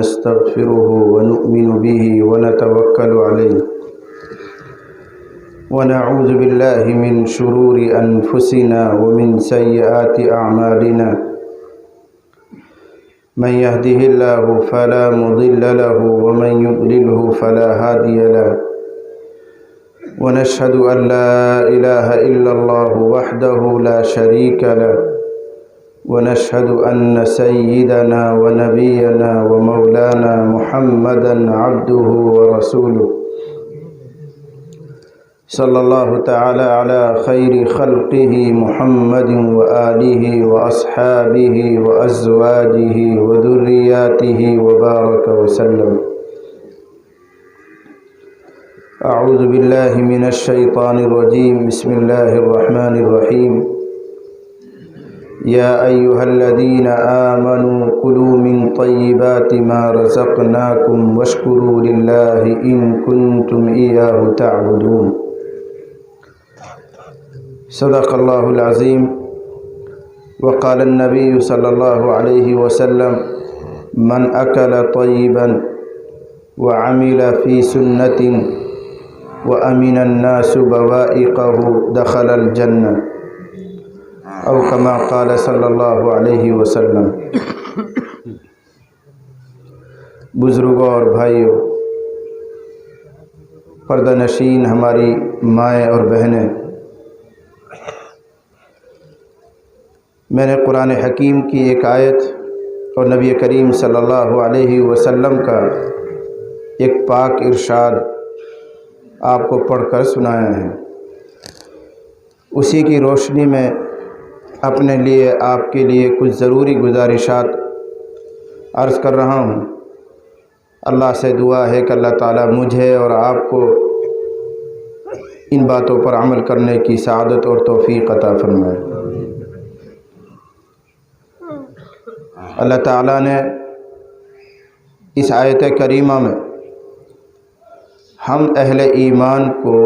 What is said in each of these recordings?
ونستغفره ونؤمن به ونتوكل عليه ونعوذ بالله من شرور أنفسنا ومن سيئات أعمالنا من يهده الله فلا مضل له ومن يضلله فلا هادي له ونشهد أن لا إله إلا الله وحده لا شريك له ونشهد أن سيدنا ونبينا ومولانا محمدا عبده ورسوله صلى الله تعالى على خير خلقه محمد وآله وأصحابه وأزواجه وذرياته وبارك وسلم. أعوذ بالله من الشيطان الرجيم. بسم الله الرحمن الرحيم. يا أيها الذين آمنوا كلوا من طيبات ما رزقناكم واشكروا لله إن كنتم إياه تعبدون. صدق الله العظيم. وقال النبي صلى الله عليه وسلم من أكل طيبا وعمل في سنة وأمن الناس بوائقه دخل الجنة او كما قال صلی اللہ علیہ وسلم. بزرگوں اور بھائیوں، پردہ نشین ہماری مائیں اور بہنیں، میں نے قرآن حکیم کی ایک آیت اور نبی کریم صلی اللہ علیہ وسلم کا ایک پاک ارشاد آپ کو پڑھ کر سنایا ہے. اسی کی روشنی میں اپنے لیے آپ کے لیے کچھ ضروری گزارشات عرض کر رہا ہوں. اللہ سے دعا ہے کہ اللہ تعالیٰ مجھے اور آپ کو ان باتوں پر عمل کرنے کی سعادت اور توفیق عطا فرمائے. اللہ تعالیٰ نے اس آیت کریمہ میں ہم اہل ایمان کو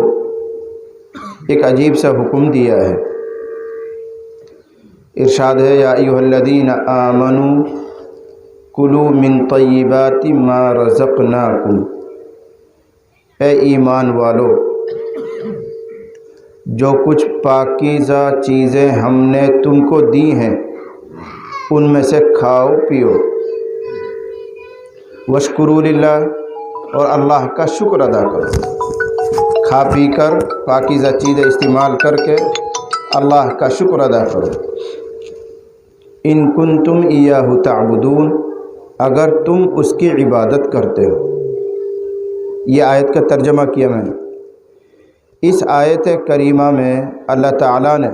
ایک عجیب سا حکم دیا ہے. ارشاد ہے یا ایھا الذین آمنوا کلوا من طیبات ما رزقناکم. اے ایمان والو، جو کچھ پاکیزہ چیزیں ہم نے تم کو دی ہیں ان میں سے کھاؤ پیو. واشکروا للہ، اور اللہ کا شکر ادا کرو. کھا پی کر پاکیزہ چیزیں استعمال کر کے اللہ کا شکر ادا کرو. ان کنتم ایاہ تعبدون، اگر تم اس کی عبادت کرتے ہو. یہ آیت کا ترجمہ کیا میں نے. اس آیت کریمہ میں اللہ تعالیٰ نے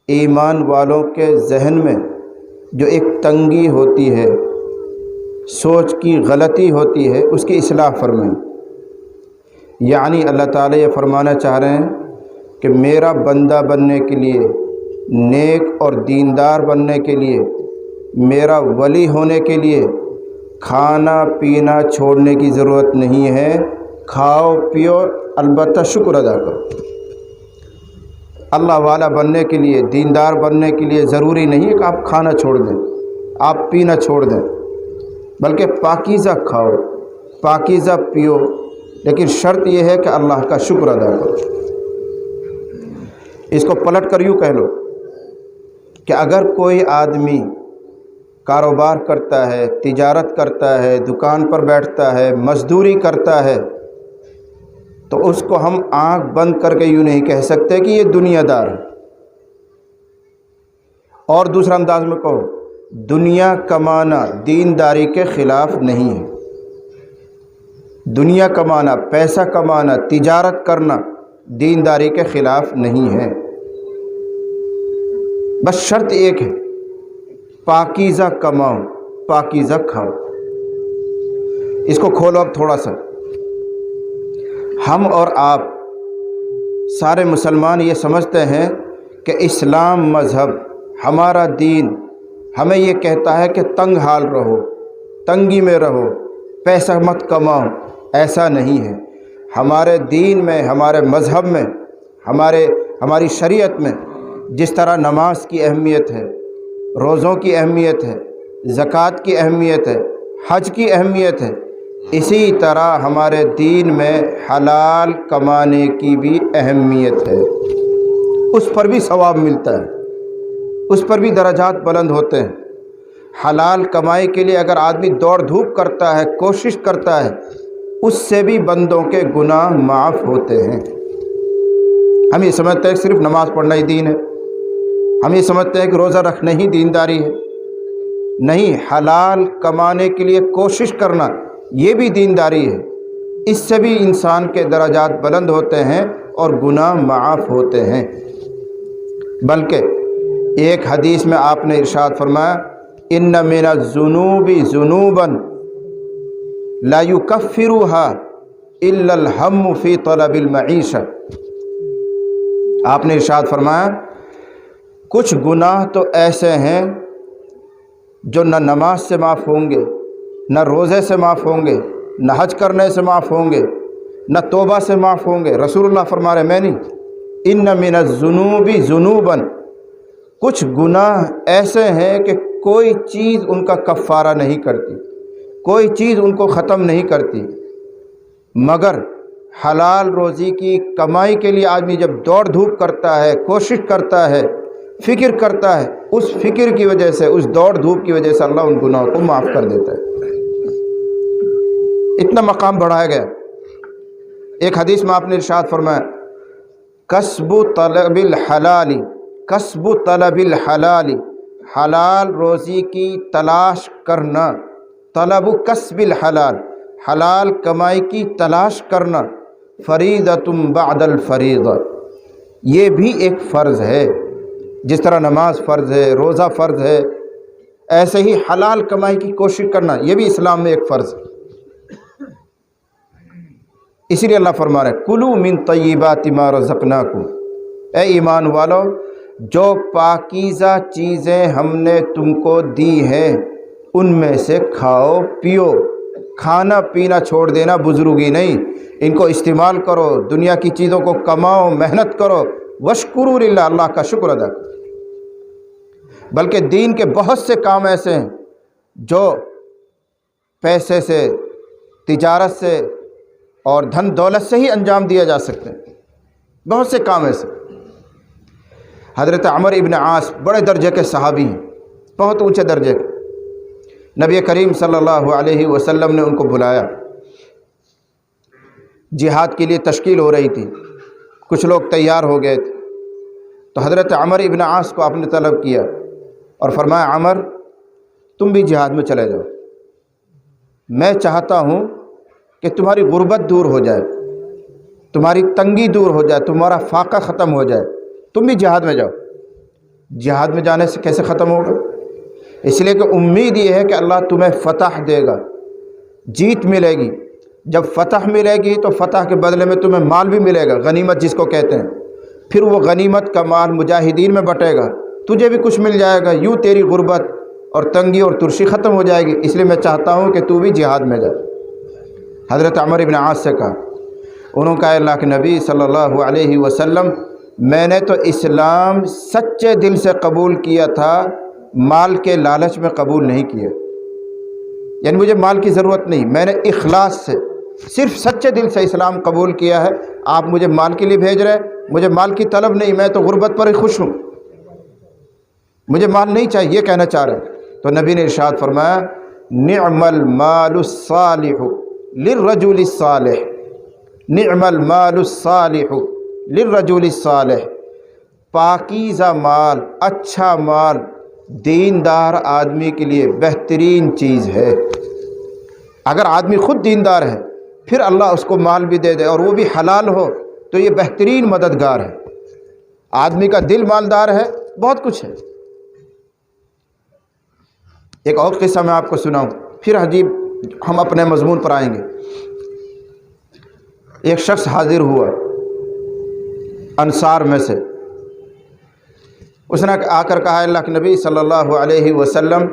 ایمان والوں کے ذہن میں جو ایک تنگی ہوتی ہے، سوچ کی غلطی ہوتی ہے، اس کی اصلاح فرمائی. یعنی اللہ تعالیٰ یہ فرمانا چاہ رہے ہیں کہ میرا بندہ بننے کے لیے، نیک اور دیندار بننے کے لیے، میرا ولی ہونے کے لیے کھانا پینا چھوڑنے کی ضرورت نہیں ہے. کھاؤ پیو، البتہ شکر ادا کرو. اللہ والا بننے کے لیے، دیندار بننے کے لیے ضروری نہیں ہے کہ آپ کھانا چھوڑ دیں، آپ پینا چھوڑ دیں، بلکہ پاکیزہ کھاؤ، پاکیزہ پیو، لیکن شرط یہ ہے کہ اللہ کا شکر ادا کرو. اس کو پلٹ کر یوں کہہ لو کہ اگر کوئی آدمی کاروبار کرتا ہے، تجارت کرتا ہے، دکان پر بیٹھتا ہے، مزدوری کرتا ہے، تو اس کو ہم آنکھ بند کر کے یوں نہیں کہہ سکتے کہ یہ دنیا دار ہے. اور دوسرا انداز میں کہو، دنیا کمانا دینداری کے خلاف نہیں ہے. دنیا کمانا، پیسہ کمانا، تجارت کرنا دینداری کے خلاف نہیں ہے. بس شرط ایک ہے، پاکیزہ کماؤ، پاکیزہ کھاؤ. اس کو کھولو اب تھوڑا سا. ہم اور آپ سارے مسلمان یہ سمجھتے ہیں کہ اسلام مذہب، ہمارا دین ہمیں یہ کہتا ہے کہ تنگ حال رہو، تنگی میں رہو، پیسہ مت کماؤ. ایسا نہیں ہے. ہمارے دین میں، ہمارے مذہب میں، ہماری شریعت میں جس طرح نماز کی اہمیت ہے، روزوں کی اہمیت ہے، زکوٰۃ کی اہمیت ہے، حج کی اہمیت ہے، اسی طرح ہمارے دین میں حلال کمانے کی بھی اہمیت ہے۔ اس پر بھی ثواب ملتا ہے، اس پر بھی درجات بلند ہوتے ہیں۔ حلال کمائی کے لیے اگر آدمی دوڑ دھوپ کرتا ہے، کوشش کرتا ہے، اس سے بھی بندوں کے گناہ معاف ہوتے ہیں۔ ہم یہ سمجھتے ہیں کہ صرف نماز پڑھنا ہی دین ہے، ہم یہ سمجھتے ہیں کہ روزہ رکھنا ہی دینداری ہے۔ نہیں، حلال کمانے کے لیے کوشش کرنا یہ بھی دینداری ہے، اس سے بھی انسان کے درجات بلند ہوتے ہیں اور گناہ معاف ہوتے ہیں۔ بلکہ ایک حدیث میں آپ نے ارشاد فرمایا، ان من الذنوب ذنوبا لا يكفرها الا الهم في طلب المعیشہ۔ آپ نے ارشاد فرمایا کچھ گناہ تو ایسے ہیں جو نہ نماز سے معاف ہوں گے، نہ روزے سے معاف ہوں گے، نہ حج کرنے سے معاف ہوں گے، نہ توبہ سے معاف ہوں گے۔ رسول اللہ فرما رہے میں نہیں، ان من الذنوب ذنوبا، کچھ گناہ ایسے ہیں کہ کوئی چیز ان کا کفارہ نہیں کرتی، کوئی چیز ان کو ختم نہیں کرتی، مگر حلال روزی کی کمائی کے لیے آدمی جب دوڑ دھوپ کرتا ہے، کوشش کرتا ہے، فکر کرتا ہے، اس فکر کی وجہ سے، اس دوڑ دھوپ کی وجہ سے اللہ ان گناہوں کو معاف کر دیتا ہے۔ اتنا مقام بڑھایا گیا۔ ایک حدیث میں آپ نے ارشاد فرمایا، کسب طلب الحلال، کسب طلب الحلال، حلال روزی کی تلاش کرنا، طلب کسب الحلال، حلال کمائی کی تلاش کرنا، فریضۃ بعد الفریضہ، یہ بھی ایک فرض ہے۔ جس طرح نماز فرض ہے، روزہ فرض ہے، ایسے ہی حلال کمائی کی کوشش کرنا یہ بھی اسلام میں ایک فرض ہے۔ اسی لیے اللہ فرما رہے ہیں کلوا من طیبات ما رزقناکم، اے ایمان والو جو پاکیزہ چیزیں ہم نے تم کو دی ہیں ان میں سے کھاؤ پیو۔ کھانا پینا چھوڑ دینا بزرگی نہیں، ان کو استعمال کرو، دنیا کی چیزوں کو کماؤ، محنت کرو، واشکروا للہ، اللہ کا شکر ادا کرو۔ بلکہ دین کے بہت سے کام ایسے ہیں جو پیسے سے، تجارت سے اور دھن دولت سے ہی انجام دیا جا سکتے ہیں، بہت سے کام ایسے۔ حضرت عمر ابن عاص بڑے درجے کے صحابی ہیں، بہت اونچے درجے کے۔ نبی کریم صلی اللہ علیہ وسلم نے ان کو بلایا، جہاد کے لیے تشکیل ہو رہی تھی، کچھ لوگ تیار ہو گئے تھے، تو حضرت عمر ابن عاص کو آپ نے طلب کیا اور فرمایا عمر تم بھی جہاد میں چلے جاؤ، میں چاہتا ہوں کہ تمہاری غربت دور ہو جائے، تمہاری تنگی دور ہو جائے، تمہارا فاقہ ختم ہو جائے، تم بھی جہاد میں جاؤ۔ جہاد میں جانے سے کیسے ختم ہوگا؟ اس لیے کہ امید یہ ہے کہ اللہ تمہیں فتح دے گا، جیت ملے گی۔ جب فتح ملے گی تو فتح کے بدلے میں تمہیں مال بھی ملے گا، غنیمت جس کو کہتے ہیں، پھر وہ غنیمت کا مال مجاہدین میں بٹے گا، تجھے بھی کچھ مل جائے گا، یوں تیری غربت اور تنگی اور ترشی ختم ہو جائے گی۔ اس لیے میں چاہتا ہوں کہ تو بھی جہاد میں جا۔ حضرت عمر ابن عاص سے کہا، انہوں نے کہا اللہ کے نبی صلی اللہ علیہ وسلم میں نے تو اسلام سچے دل سے قبول کیا تھا، مال کے لالچ میں قبول نہیں کیا، یعنی مجھے مال کی ضرورت نہیں، میں نے اخلاص سے صرف سچے دل سے اسلام قبول کیا ہے۔ آپ مجھے مال کے لیے بھیج رہے، مجھے مال کی طلب نہیں، میں تو غربت پر ہی خوش ہوں، مجھے مال نہیں چاہیے، یہ کہنا چاہ رہے ہیں۔ تو نبی نے ارشاد فرمایا نعم المال الصالح للرجل الصالح، نعم المال الصالح للرجل الصالح، پاکیزہ مال، اچھا مال دیندار آدمی کے لیے بہترین چیز ہے۔ اگر آدمی خود دیندار ہے پھر اللہ اس کو مال بھی دے دے اور وہ بھی حلال ہو تو یہ بہترین مددگار ہے۔ آدمی کا دل مالدار ہے، بہت کچھ ہے۔ ایک اور قصہ میں آپ کو سناؤں، پھر عجیب ہم اپنے مضمون پر آئیں گے۔ ایک شخص حاضر ہوا انصار میں سے، اس نے آ کر کہا اللہ کے نبی صلی اللہ علیہ وسلم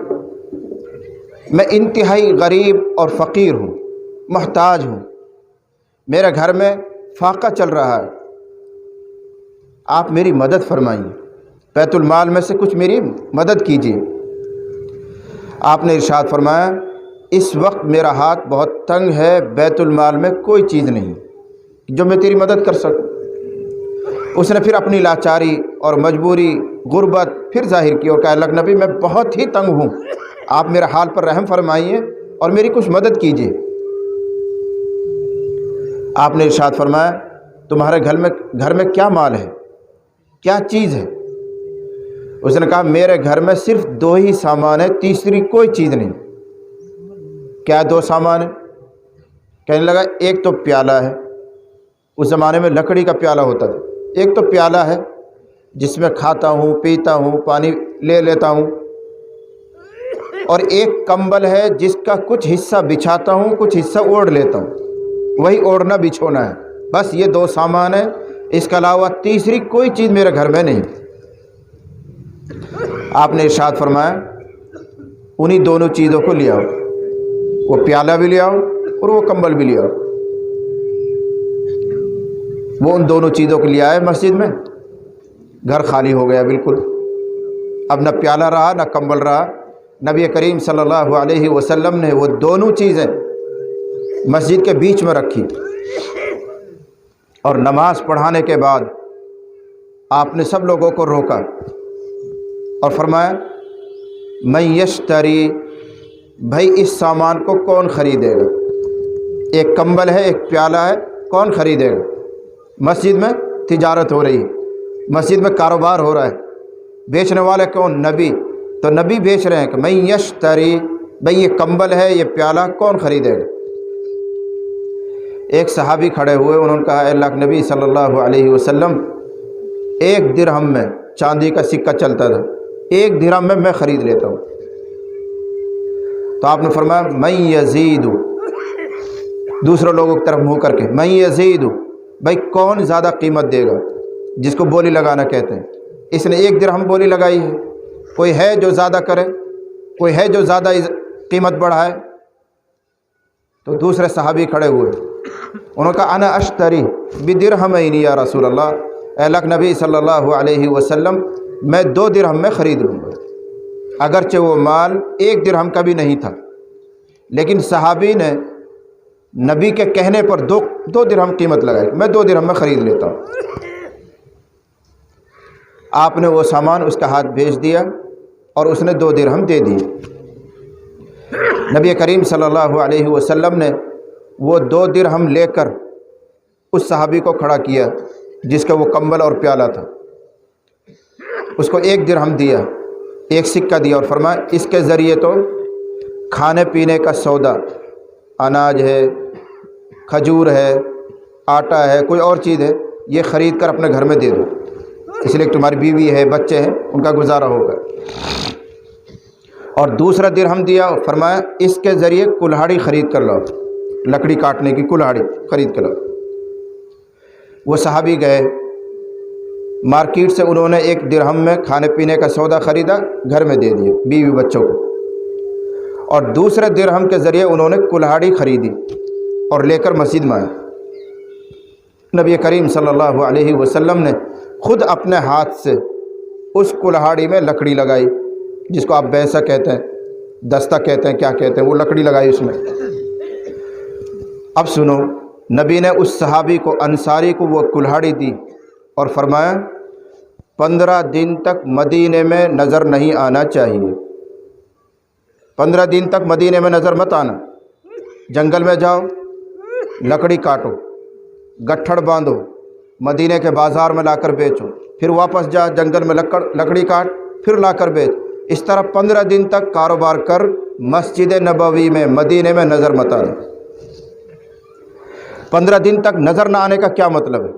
میں انتہائی غریب اور فقیر ہوں، محتاج ہوں، میرے گھر میں فاقہ چل رہا ہے، آپ میری مدد فرمائیے، بیت المال میں سے کچھ میری مدد کیجیے۔ آپ نے ارشاد فرمایا اس وقت میرا ہاتھ بہت تنگ ہے، بیت المال میں کوئی چیز نہیں جو میں تیری مدد کر سکوں۔ اس نے پھر اپنی لاچاری اور مجبوری، غربت پھر ظاہر کی اور کہا اللہ نبی میں بہت ہی تنگ ہوں، آپ میرے حال پر رحم فرمائیے اور میری کچھ مدد کیجیے۔ آپ نے ارشاد فرمایا تمہارے گھر میں کیا مال ہے، کیا چیز ہے؟ اس نے کہا میرے گھر میں صرف 2 ہی سامان ہے، تیسری کوئی چیز نہیں۔ کیا 2 سامان ہے؟ کہنے لگا ایک تو پیالہ ہے، اس زمانے میں لکڑی کا پیالہ ہوتا تھا، ایک تو پیالہ ہے جس میں کھاتا ہوں، پیتا ہوں، پانی لے لیتا ہوں، اور ایک کمبل ہے جس کا کچھ حصہ بچھاتا ہوں، کچھ حصہ اوڑھ لیتا ہوں، وہی اوڑھنا بچھونا ہے، بس یہ 2 سامان ہیں، اس کے علاوہ تیسری کوئی چیز میرے گھر میں نہیں۔ آپ نے ارشاد فرمایا انہی دونوں چیزوں کو لے آؤ، وہ پیالہ بھی لے آؤ اور وہ کمبل بھی لے آؤ۔ وہ ان دونوں چیزوں کو لے آئے مسجد میں، گھر خالی ہو گیا بالکل، اب نہ پیالہ رہا نہ کمبل رہا۔ نبی کریم صلی اللہ علیہ وسلم نے وہ دونوں چیزیں مسجد کے بیچ میں رکھی اور نماز پڑھانے کے بعد آپ نے سب لوگوں کو روکا اور فرمایا من یشتری، بھائی اس سامان کو کون خریدے گا؟ ایک کمبل ہے، ایک پیالہ ہے، کون خریدے گا؟ مسجد میں تجارت ہو رہی ہے، مسجد میں کاروبار ہو رہا ہے، بیچنے والے کون؟ نبی، تو نبی بیچ رہے ہیں کہ من یشتری، بھائی یہ کمبل ہے، یہ پیالہ کون خریدے گا؟ ایک صحابی کھڑے ہوئے، انہوں نے کہا اے اللہ کے نبی صلی اللہ علیہ وسلم 1 درہم میں، چاندی کا سکہ چلتا تھا، 1 درہم میں خرید لیتا ہوں۔ تو آپ نے فرمایا من یزید، دوسرے لوگوں کی طرف منہ کر کے من یزید، بھائی کون زیادہ قیمت دے گا؟ جس کو بولی لگانا کہتے ہیں، اس نے 1 درہم بولی لگائی ہے، کوئی ہے جو زیادہ کرے، کوئی ہے جو زیادہ قیمت بڑھائے؟ تو دوسرے صحابی کھڑے ہوئے، انہوں نے کہا انا اشتری بدرہمین یا رسول اللہ، اے اللہ نبی صلی اللہ علیہ وسلم میں 2 درہم میں خرید لوں گا۔ اگرچہ وہ مال 1 درہم کا بھی نہیں تھا، لیکن صحابی نے نبی کے کہنے پر 2 درہم قیمت لگائی، میں 2 درہم میں خرید لیتا ہوں۔ آپ نے وہ سامان اس کا ہاتھ بھیج دیا اور اس نے 2 درہم دے دیے۔ نبی کریم صلی اللہ علیہ وسلم نے وہ 2 درہم لے کر اس صحابی کو کھڑا کیا جس کا وہ کمبل اور پیالہ تھا، اس کو 1 درہم دیا، 1 سکہ دیا اور فرمایا اس کے ذریعے تو کھانے پینے کا سودا، اناج ہے، کھجور ہے، آٹا ہے، کوئی اور چیز ہے، یہ خرید کر اپنے گھر میں دے دو، اس لیے کہ تمہاری بیوی ہے، بچے ہیں، ان کا گزارا ہوگا۔ اور دوسرا درہم دیا، فرمایا اس کے ذریعے کلہاڑی خرید کر لاؤ، لکڑی کاٹنے کی کلہاڑی خرید کر لاؤ۔ وہ صحابی گئے مارکیٹ سے، انہوں نے 1 درہم میں کھانے پینے کا سودا خریدا، گھر میں دے دیا بیوی بچوں کو، اور دوسرے درہم کے ذریعے انہوں نے کلہاڑی خریدی اور لے کر مسجد میں آئے۔ نبی کریم صلی اللہ علیہ وسلم نے خود اپنے ہاتھ سے اس کلہاڑی میں لکڑی لگائی، جس کو آپ بیسا کہتے ہیں، دستہ کہتے ہیں، کیا کہتے ہیں، وہ لکڑی لگائی اس میں۔ اب سنو، نبی نے اس صحابی کو، انصاری کو، وہ کلہاڑی دی اور فرمایا 15 دن تک مدینے میں نظر نہیں آنا چاہیے، 15 دن تک مدینے میں نظر مت آنا، جنگل میں جاؤ، لکڑی کاٹو، گٹھڑ باندھو، مدینے کے بازار میں لا کر بیچو، پھر واپس جا جنگل میں لکڑی کاٹ، پھر لا کر بیچ، اس طرح 15 دن تک کاروبار کر، مسجد نبوی میں، مدینے میں نظر مت آنا۔ 15 دن تک نظر نہ آنے کا کیا مطلب ہے؟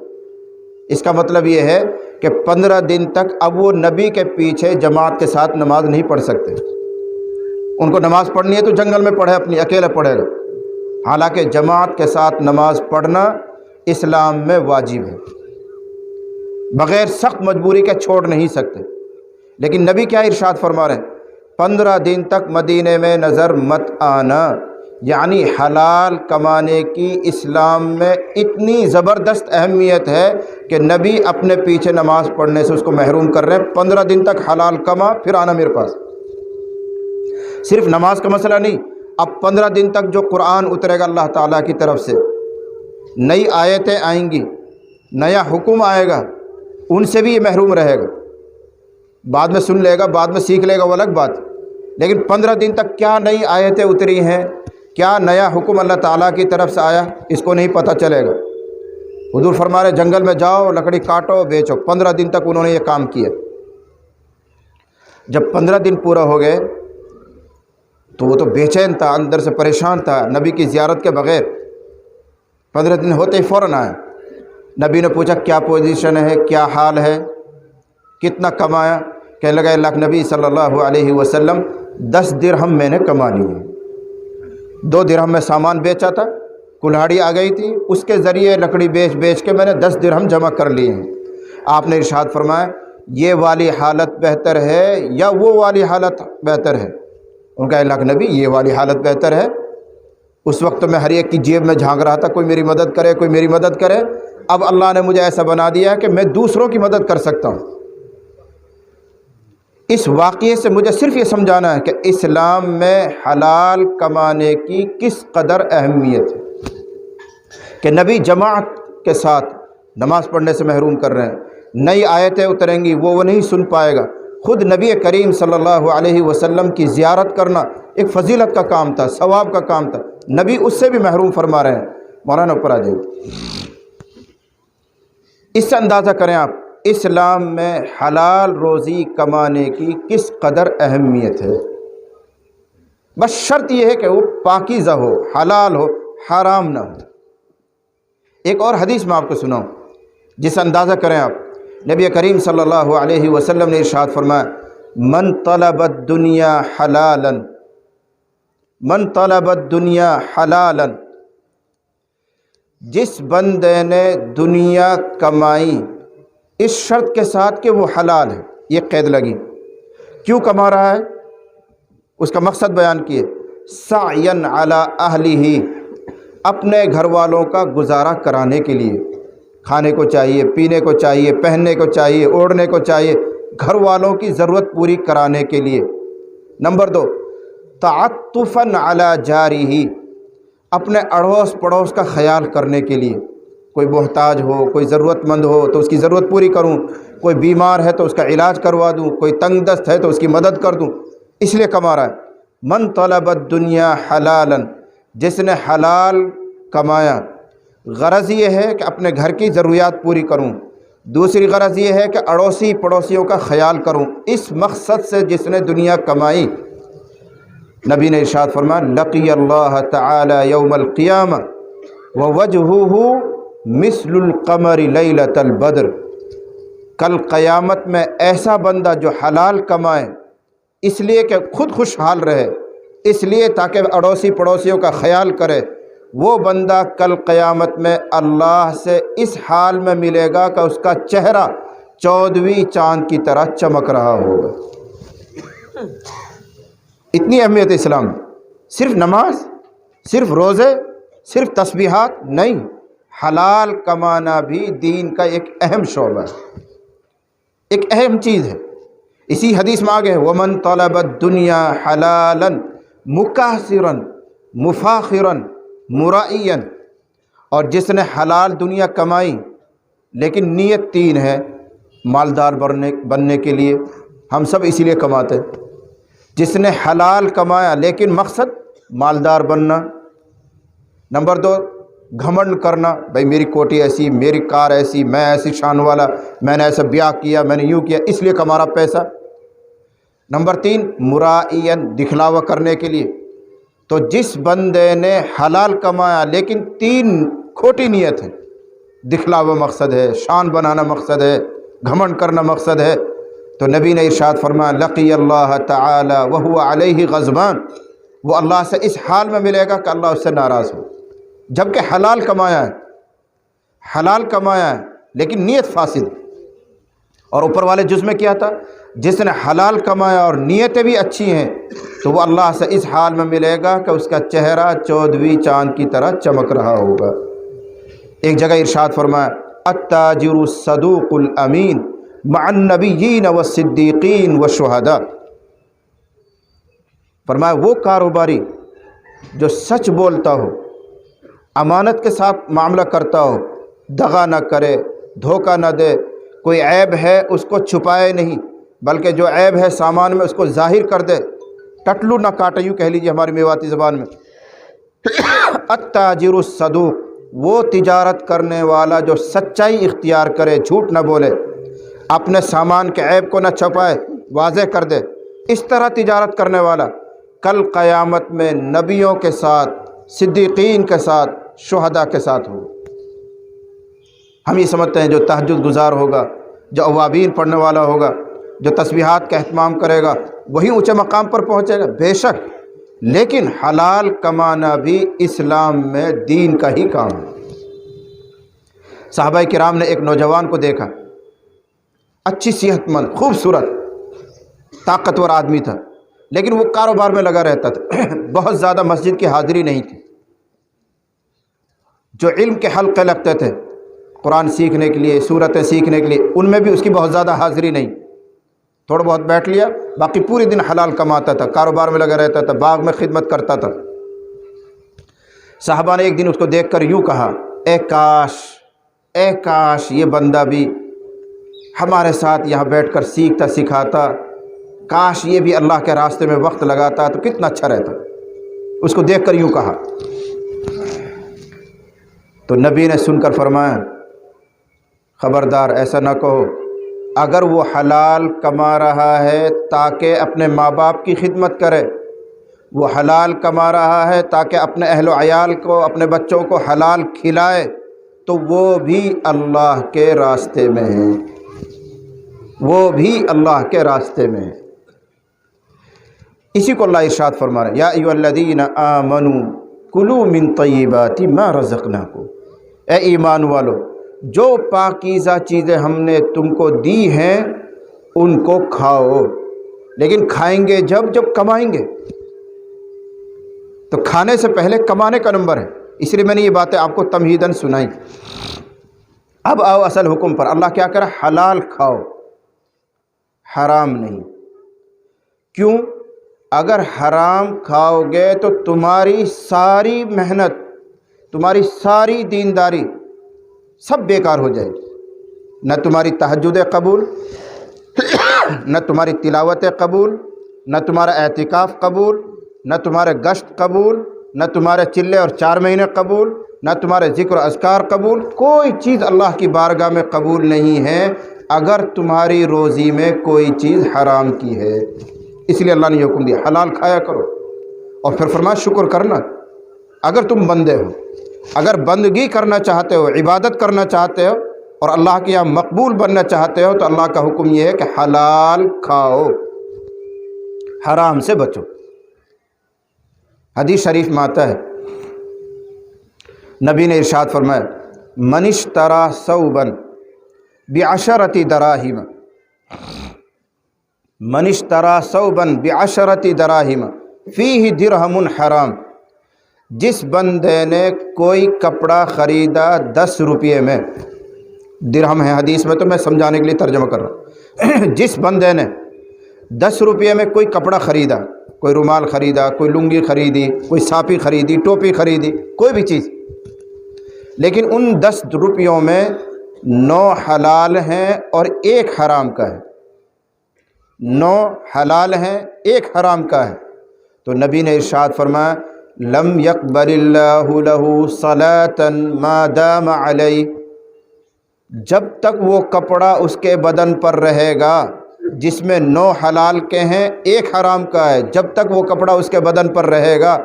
اس کا مطلب یہ ہے کہ 15 دن تک اب وہ نبی کے پیچھے جماعت کے ساتھ نماز نہیں پڑھ سکتے۔ ان کو نماز پڑھنی ہے تو جنگل میں پڑھے، اپنی اکیلے پڑھے گا، حالانکہ جماعت کے ساتھ نماز پڑھنا اسلام میں واجب ہے، بغیر سخت مجبوری کے چھوڑ نہیں سکتے۔ لیکن نبی کیا ارشاد فرما رہے ہیں؟ 15 دن تک مدینے میں نظر مت آنا، یعنی حلال کمانے کی اسلام میں اتنی زبردست اہمیت ہے کہ نبی اپنے پیچھے نماز پڑھنے سے اس کو محروم کر رہے ہیں۔ 15 دن تک حلال کما، پھر آنا میرے پاس۔ صرف نماز کا مسئلہ نہیں، اب 15 دن تک جو قرآن اترے گا اللہ تعالیٰ کی طرف سے، نئی آیتیں آئیں گی، نیا حکم آئے گا، ان سے بھی یہ محروم رہے گا۔ بعد میں سن لے گا، بعد میں سیکھ لے گا، وہ الگ بات، لیکن 15 دن تک کیا نئی آیتیں اتری ہیں، کیا نیا حکم اللہ تعالیٰ کی طرف سے آیا، اس کو نہیں پتہ چلے گا۔ حضور فرما رہے جنگل میں جاؤ، لکڑی کاٹو، بیچو۔ 15 دن تک انہوں نے یہ کام کیا۔ جب 15 دن پورا ہو گئے تو وہ تو بے چین تھا، اندر سے پریشان تھا نبی کی زیارت کے بغیر۔ 15 دن ہوتے ہی فوراً آیا۔ نبی نے پوچھا کیا پوزیشن ہے، کیا حال ہے، کتنا کمایا؟ کہنے لگا اللہ کے نبی صلی اللہ علیہ وسلم 10 درہم میں نے کما لیے۔ 2 درہم میں سامان بیچا تھا، کلہاڑی آ گئی تھی، اس کے ذریعے لکڑی بیچ کے میں نے 10 درہم جمع کر لیے ہیں۔ آپ نے ارشاد فرمایا یہ والی حالت بہتر ہے یا وہ والی حالت بہتر ہے؟ ان کا اللہ کے نبی یہ والی حالت بہتر ہے۔ اس وقت میں ہر ایک کی جیب میں جھانک رہا تھا، کوئی میری مدد کرے، کوئی میری مدد کرے۔ اب اللہ نے مجھے ایسا بنا دیا ہے کہ میں دوسروں کی مدد کر سکتا ہوں۔ اس واقعے سے مجھے صرف یہ سمجھانا ہے کہ اسلام میں حلال کمانے کی کس قدر اہمیت ہے، کہ نبی جماعت کے ساتھ نماز پڑھنے سے محروم کر رہے ہیں، نئی آیتیں اتریں گی وہ نہیں سن پائے گا۔ خود نبی کریم صلی اللہ علیہ وسلم کی زیارت کرنا ایک فضیلت کا کام تھا، ثواب کا کام تھا، نبی اس سے بھی محروم فرما رہے ہیں۔ مولانا اوپر آ جائیے۔ اس سے اندازہ کریں آپ اسلام میں حلال روزی کمانے کی کس قدر اہمیت ہے۔ بس شرط یہ ہے کہ وہ پاکیزہ ہو، حلال ہو، حرام نہ ہو۔ ایک اور حدیث میں آپ کو سناؤں جس سے اندازہ کریں آپ۔ نبی کریم صلی اللہ علیہ وسلم نے ارشاد فرمایا من طلب الدنیا حلالا، من طلب الدنیا حلالا، جس بندے نے دنیا کمائی اس شرط کے ساتھ کہ وہ حلال ہے، یہ قید لگی، کیوں کما رہا ہے، اس کا مقصد بیان کیے، سعیا علی اہلہ، اپنے گھر والوں کا گزارا کرانے کے لیے، کھانے کو چاہیے، پینے کو چاہیے، پہننے کو چاہیے، اوڑھنے کو چاہیے، گھر والوں کی ضرورت پوری کرانے کے لیے۔ نمبر 2 تعطفا علی جارہ، اپنے اڑوس پڑوس کا خیال کرنے کے لیے، کوئی محتاج ہو، کوئی ضرورت مند ہو تو اس کی ضرورت پوری کروں، کوئی بیمار ہے تو اس کا علاج کروا دوں، کوئی تنگ دست ہے تو اس کی مدد کر دوں، اس لیے کما رہا ہے۔ من طلب الدنیا حلالا، جس نے حلال کمایا، غرض یہ ہے کہ اپنے گھر کی ضروریات پوری کروں، دوسری غرض یہ ہے کہ اڑوسی پڑوسیوں کا خیال کروں، اس مقصد سے جس نے دنیا کمائی، نبی نے ارشاد فرمایا لقی اللہ تعالی یوم القیامہ ووجہہ مثل القمر لیلۃ البدر، کل قیامت میں ایسا بندہ جو حلال کمائے اس لیے کہ خود خوشحال رہے، اس لیے تاکہ اڑوسی پڑوسیوں کا خیال کرے، وہ بندہ کل قیامت میں اللہ سے اس حال میں ملے گا کہ اس کا چہرہ 14ویں چاند کی طرح چمک رہا ہوگا۔ اتنی اہمیت اسلام، صرف نماز، صرف روزے، صرف تسبیحات نہیں، حلال کمانا بھی دین کا ایک اہم شعبہ ہے، ایک اہم چیز ہے۔ اسی حدیث میں آگے وَمَن طَلَبَ الدُّنْيَا حَلَالًا مُكَاثِرًا مُفَاخِرًا مُرَائِيًا، اور جس نے حلال دنیا کمائی لیکن نیت 3 ہے، مالدار بننے کے لیے، ہم سب اسی لیے کماتے ہیں۔ جس نے حلال کمایا لیکن مقصد مالدار بننا۔ نمبر 2 گھمنڈ کرنا، بھائی میری کوٹھی ایسی، میری کار ایسی، میں ایسی شان والا، میں نے ایسا بیاہ کیا، میں نے یوں کیا، اس لیے کما رہا پیسہ۔ نمبر 3 مرائین، دکھلاوا کرنے کے لیے۔ تو جس بندے نے حلال کمایا لیکن 3 کھوٹی نیت ہے، دکھلاوا مقصد ہے، شان بنانا مقصد ہے، گھمنڈ کرنا مقصد ہے، تو نبی نے ارشاد فرمایا لقی اللہ تعالی وہو علیہ غضبان، وہ اللہ سے اس حال میں ملے گا کہ اللہ اس سے ناراض ہو، جبکہ حلال کمایا ہے، حلال کمایا ہے لیکن نیت فاسد۔ اور اوپر والے جز میں کیا تھا، جس نے حلال کمایا اور نیتیں بھی اچھی ہیں تو وہ اللہ سے اس حال میں ملے گا کہ اس کا چہرہ 14ویں چاند کی طرح چمک رہا ہوگا۔ ایک جگہ ارشاد فرمایا التاجر الصدوق الامین مع النبیین والصدیقین والشہداء، فرمایا وہ کاروباری جو سچ بولتا ہو، امانت کے ساتھ معاملہ کرتا ہو، دغا نہ کرے، دھوکہ نہ دے، کوئی عیب ہے اس کو چھپائے نہیں بلکہ جو عیب ہے سامان میں اس کو ظاہر کر دے، ٹٹلو نہ کاٹے، یوں کہہ لیجیے ہماری میواتی زبان میں۔ التاجر الصدوق، وہ تجارت کرنے والا جو سچائی اختیار کرے، جھوٹ نہ بولے، اپنے سامان کے عیب کو نہ چھپائے، واضح کر دے، اس طرح تجارت کرنے والا کل قیامت میں نبیوں کے ساتھ، صدیقین کے ساتھ، شہداء کے ساتھ ہوگا۔ ہم یہ سمجھتے ہیں جو تہجد گزار ہوگا، جو اوابین پڑھنے والا ہوگا، جو تسبیحات کا اہتمام کرے گا، وہی اونچے مقام پر پہنچے گا، بے شک، لیکن حلال کمانا بھی اسلام میں دین کا ہی کام ہے۔ صحابہ کرام نے ایک نوجوان کو دیکھا، اچھی صحت مند، خوبصورت، طاقتور آدمی تھا، لیکن وہ کاروبار میں لگا رہتا تھا، بہت زیادہ مسجد کی حاضری نہیں تھی۔ جو علم کے حلقے لگتے تھے قرآن سیکھنے کے لیے، سورتیں سیکھنے کے لیے، ان میں بھی اس کی بہت زیادہ حاضری نہیں، تھوڑا بہت بیٹھ لیا، باقی پورے دن حلال کماتا تھا، کاروبار میں لگا رہتا تھا، باغ میں خدمت کرتا تھا۔ صحابہ نے ایک دن اس کو دیکھ کر یوں کہا، اے کاش یہ بندہ بھی ہمارے ساتھ یہاں بیٹھ کر سیکھتا سکھاتا، کاش یہ بھی اللہ کے راستے میں وقت لگاتا تو کتنا اچھا رہتا۔ اس کو دیکھ کر یوں کہا تو نبی نے سن کر فرمایا، خبردار ایسا نہ کہو، اگر وہ حلال کما رہا ہے تاکہ اپنے ماں باپ کی خدمت کرے، وہ حلال کما رہا ہے تاکہ اپنے اہل و عیال کو، اپنے بچوں کو حلال کھلائے، تو وہ بھی اللہ کے راستے میں ہے، وہ بھی اللہ کے راستے میں ہے۔ اسی کو اللہ ارشاد فرما رہے ہیں، یا ایھا الذین آمنوا کلوا من طیبات ما رزقناکم، اے ایمان والو جو پاکیزہ چیزیں ہم نے تم کو دی ہیں ان کو کھاؤ، لیکن کھائیں گے جب کمائیں گے، تو کھانے سے پہلے کمانے کا نمبر ہے، اس لیے میں نے یہ باتیں آپ کو تمہیداً سنائی۔ اب آؤ اصل حکم پر، اللہ کیا کہہ رہا ہے؟ حلال کھاؤ، حرام نہیں۔ کیوں؟ اگر حرام کھاؤ گے تو تمہاری ساری محنت، تمہاری ساری دینداری سب بیکار ہو جائے گی، نہ تمہاری تہجد قبول، نہ تمہاری تلاوت قبول، نہ تمہارا اعتکاف قبول، نہ تمہارے گشت قبول، نہ تمہارے چلے اور 4 مہینے قبول، نہ تمہارے ذکر و اذکار قبول، کوئی چیز اللہ کی بارگاہ میں قبول نہیں ہے اگر تمہاری روزی میں کوئی چیز حرام کی ہے۔ اس لیے اللہ نے حکم دیا حلال کھایا کرو، اور پھر فرمایا شکر کرنا۔ اگر تم بندے ہو، اگر بندگی کرنا چاہتے ہو، عبادت کرنا چاہتے ہو اور اللہ کے یہاں مقبول بننا چاہتے ہو، تو اللہ کا حکم یہ ہے کہ حلال کھاؤ، حرام سے بچو۔ حدیث شریف میں آتا ہے، نبی نے ارشاد فرمایا، من اشتری ثوبا بعشرۃ دراہم، من اشتری ثوبا بعشرۃ دراہم فیہ درہم حرام، جس بندے نے کوئی کپڑا خریدا 10 روپے میں، درہم ہے حدیث میں تو میں سمجھانے کے لیے ترجمہ کر رہا ہوں، جس بندے نے 10 روپے میں کوئی کپڑا خریدا، کوئی رومال خریدا، کوئی لنگی خریدی، کوئی ساپی خریدی، ٹوپی خریدی، کوئی بھی چیز، لیکن ان 10 روپیوں میں 9 حلال ہیں اور 1 حرام کا ہے، 9 حلال ہیں 1 حرام کا ہے، تو نبی نے ارشاد فرمایا لم يقبل اللہ لہ صلاۃ ما دام علیہ، جب تک وہ کپڑا اس کے بدن پر رہے گا جس میں 9 حلال کے ہیں 1 حرام کا ہے، جب تک وہ کپڑا اس کے بدن پر رہے گا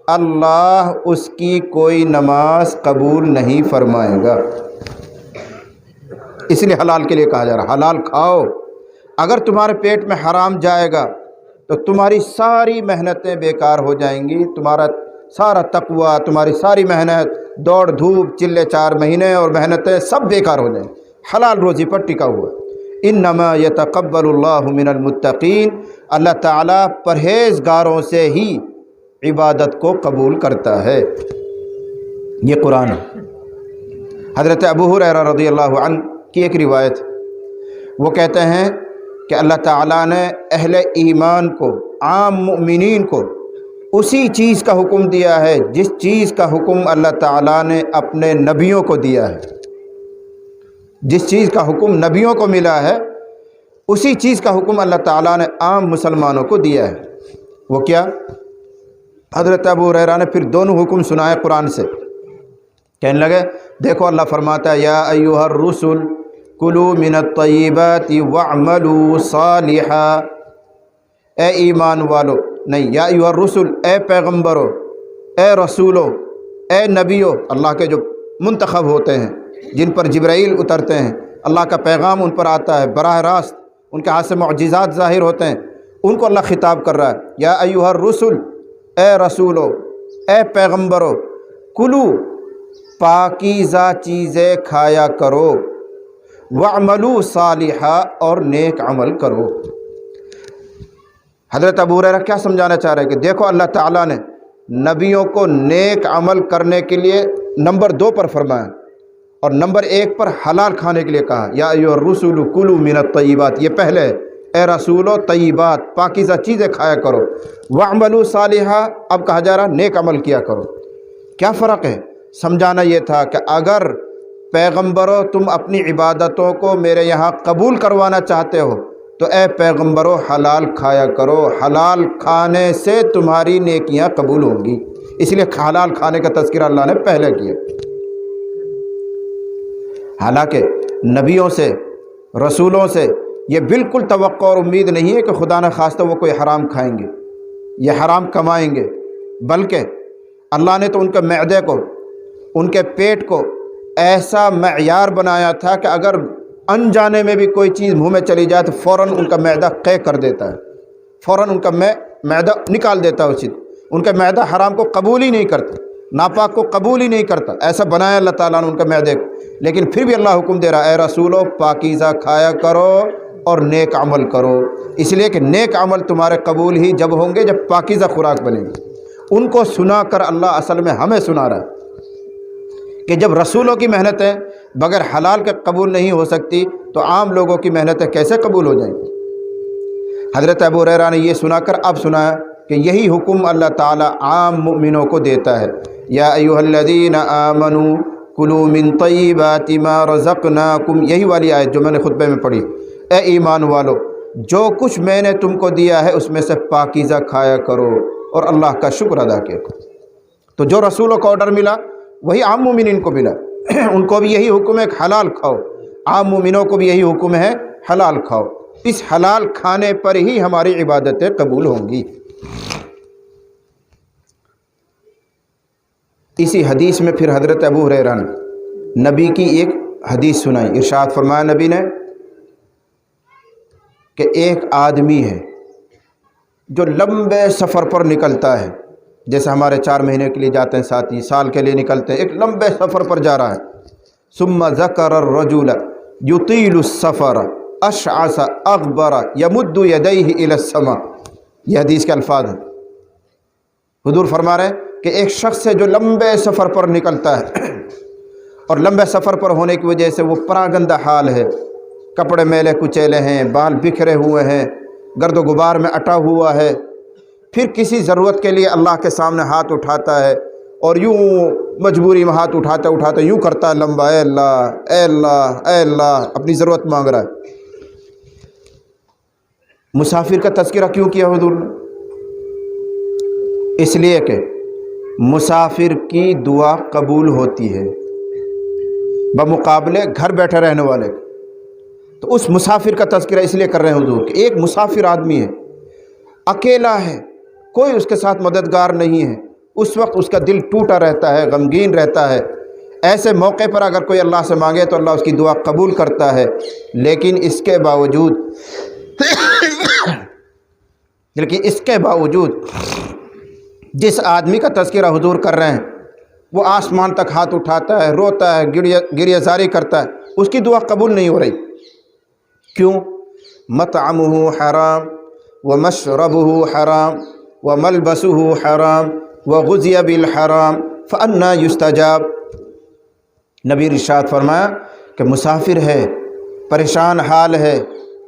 اللہ اس کی کوئی نماز قبول نہیں فرمائے گا۔ اس لیے حلال کے لیے کہا جا رہا حلال کھاؤ۔ اگر تمہارے پیٹ میں حرام جائے گا تو تمہاری ساری محنتیں بیکار ہو جائیں گی، تمہارا سارا تقوی، تمہاری ساری محنت، دوڑ دھوپ، چلے 4 مہینے اور محنتیں سب بیکار ہو جائیں۔ حلال روزی پر ٹکا ہوا، انما یتقبل اللہ من المتقین، اللہ تعالیٰ پرہیزگاروں سے ہی عبادت کو قبول کرتا ہے۔ یہ قرآن ہے۔ حضرت ابو ہریرہ رضی اللہ عنہ کی ایک روایت، وہ کہتے ہیں کہ اللہ تعالیٰ نے اہل ایمان کو، عام مؤمنین کو اسی چیز کا حکم دیا ہے جس چیز کا حکم اللہ تعالیٰ نے اپنے نبیوں کو دیا ہے۔ جس چیز کا حکم نبیوں کو ملا ہے اسی چیز کا حکم اللہ تعالیٰ نے عام مسلمانوں کو دیا ہے۔ وہ کیا؟ حضرت ابو ہریرہ نے پھر دونوں حکم سنائے قرآن سے، کہنے لگے دیکھو اللہ فرماتا ہے یا ایھا الرسل کلوا من الطیبات واعملوا صالحا، اے ایمان والو، نہیں، یا ایھا الرسل، اے پیغمبرو، اے رسولو، اے نبیو، اللہ کے جو منتخب ہوتے ہیں جن پر جبرائیل اترتے ہیں، اللہ کا پیغام ان پر آتا ہے براہ راست، ان کے ہاتھ سے معجزات ظاہر ہوتے ہیں، ان کو اللہ خطاب کر رہا ہے یا ایھا الرسل، اے رسولو، اے پیغمبرو، کلو، پاکیزہ چیزیں کھایا کرو، وعملوا صالحا، اور نیک عمل کرو۔ حضرت ابو ہریرہ کیا سمجھانا چاہ رہے ہیں کہ دیکھو اللہ تعالیٰ نے نبیوں کو نیک عمل کرنے کے لیے نمبر 2 پر فرمایا اور نمبر 1 پر حلال کھانے کے لیے کہا یا ایھا الرسل کلوا من الطیبات، یہ پہلے ہے، اے رسولو طیبات پاکیزہ چیزیں کھایا کرو، واعملوا صالحا، اب کہا جا رہا نیک عمل کیا کرو۔ کیا فرق ہے؟ سمجھانا یہ تھا کہ اگر پیغمبروں تم اپنی عبادتوں کو میرے یہاں قبول کروانا چاہتے ہو تو اے پیغمبروں حلال کھایا کرو، حلال کھانے سے تمہاری نیکیاں قبول ہوں گی، اس لیے حلال کھانے کا تذکرہ اللہ نے پہلے کیا۔ حالانکہ نبیوں سے، رسولوں سے یہ بالکل توقع اور امید نہیں ہے کہ خدا نہ خواستہ وہ کوئی حرام کھائیں گے، یہ حرام کمائیں گے، بلکہ اللہ نے تو ان کے معدے کو، ان کے پیٹ کو ایسا معیار بنایا تھا کہ اگر انجانے میں بھی کوئی چیز منہ میں چلی جائے تو فوراً ان کا معدہ قے کر دیتا ہے، فوراً ان کا معدہ نکال دیتا ہے، اسی ان کا معدہ حرام کو قبول ہی نہیں کرتا، ناپاک کو قبول ہی نہیں کرتا، ایسا بنایا اللہ تعالیٰ نے ان کا معدے کو۔ لیکن پھر بھی اللہ حکم دے رہا ہے اے رسولو پاکیزہ کھایا کرو اور نیک عمل کرو، اس لیے کہ نیک عمل تمہارے قبول ہی جب ہوں گے جب پاکیزہ خوراک بنے گی۔ ان کو سنا کر اللہ اصل میں ہمیں سنا رہا ہے کہ جب رسولوں کی محنتیں بغیر حلال کے قبول نہیں ہو سکتی تو عام لوگوں کی محنتیں کیسے قبول ہو جائیں گی۔ حضرت ابو ہریرہ نے یہ سنا کر اب سنایا کہ یہی حکم اللہ تعالیٰ عام مؤمنوں کو دیتا ہے یا ایھا الذین آمنوا کلوا من طیبات ما رزقناکم، یہی والی آیت جو میں نے خطبے میں پڑھی، اے ایمان والو جو کچھ میں نے تم کو دیا ہے اس میں سے پاکیزہ کھایا کرو اور اللہ کا شکر ادا کیا کرو۔ تو جو رسولوں کو آرڈر ملا وہی عام مومنین کو ملا، ان کو بھی یہی حکم ہے کہ حلال کھاؤ، عام مومنوں کو بھی یہی حکم ہے حلال کھاؤ، اس حلال کھانے پر ہی ہماری عبادتیں قبول ہوں گی۔ اسی حدیث میں پھر حضرت ابو ہریرہ نے نبی کی ایک حدیث سنائی، ارشاد فرمایا نبی نے کہ ایک آدمی ہے جو لمبے سفر پر نکلتا ہے، جیسے ہمارے 4 مہینے کے لیے جاتے ہیں ساتھی، سال کے لیے نکلتے ہیں، ایک لمبے سفر پر جا رہا ہے۔ ثم ذکر الرجل یطیل السفر اشعث اغبر یمد یدیہ الی السماء، یہ حدیث کے الفاظ ہیں۔ حضور فرما رہے ہیں کہ ایک شخص ہے جو لمبے سفر پر نکلتا ہے اور لمبے سفر پر ہونے کی وجہ سے وہ پراگندہ حال ہے، کپڑے میلے کچیلے ہیں، بال بکھرے ہوئے ہیں، گرد و غبار میں اٹا ہوا ہے، پھر کسی ضرورت کے لیے اللہ کے سامنے ہاتھ اٹھاتا ہے اور یوں مجبوری میں ہاتھ اٹھاتا اٹھاتا یوں کرتا ہے لمبا، اے اللہ اے اللہ اے اللہ، اپنی ضرورت مانگ رہا ہے۔ مسافر کا تذکرہ کیوں کیا حضور نے؟ اس لیے کہ مسافر کی دعا قبول ہوتی ہے بمقابلے گھر بیٹھے رہنے والے، تو اس مسافر کا تذکرہ اس لیے کر رہے ہیں حضور کہ ایک مسافر آدمی ہے، اکیلا ہے، کوئی اس کے ساتھ مددگار نہیں ہے، اس وقت اس کا دل ٹوٹا رہتا ہے، غمگین رہتا ہے، ایسے موقع پر اگر کوئی اللہ سے مانگے تو اللہ اس کی دعا قبول کرتا ہے، لیکن اس کے باوجود جس آدمی کا تذکرہ حضور کر رہے ہیں وہ آسمان تک ہاتھ اٹھاتا ہے، روتا ہے، گریہ زاری کرتا ہے، اس کی دعا قبول نہیں ہو رہی۔ کیوں؟ مطعمہ حرام ومشربہ حرام وملبسہ حرام وغذی بالحرام فأنی یستجاب۔ نبی ارشاد فرمایا کہ مسافر ہے، پریشان حال ہے،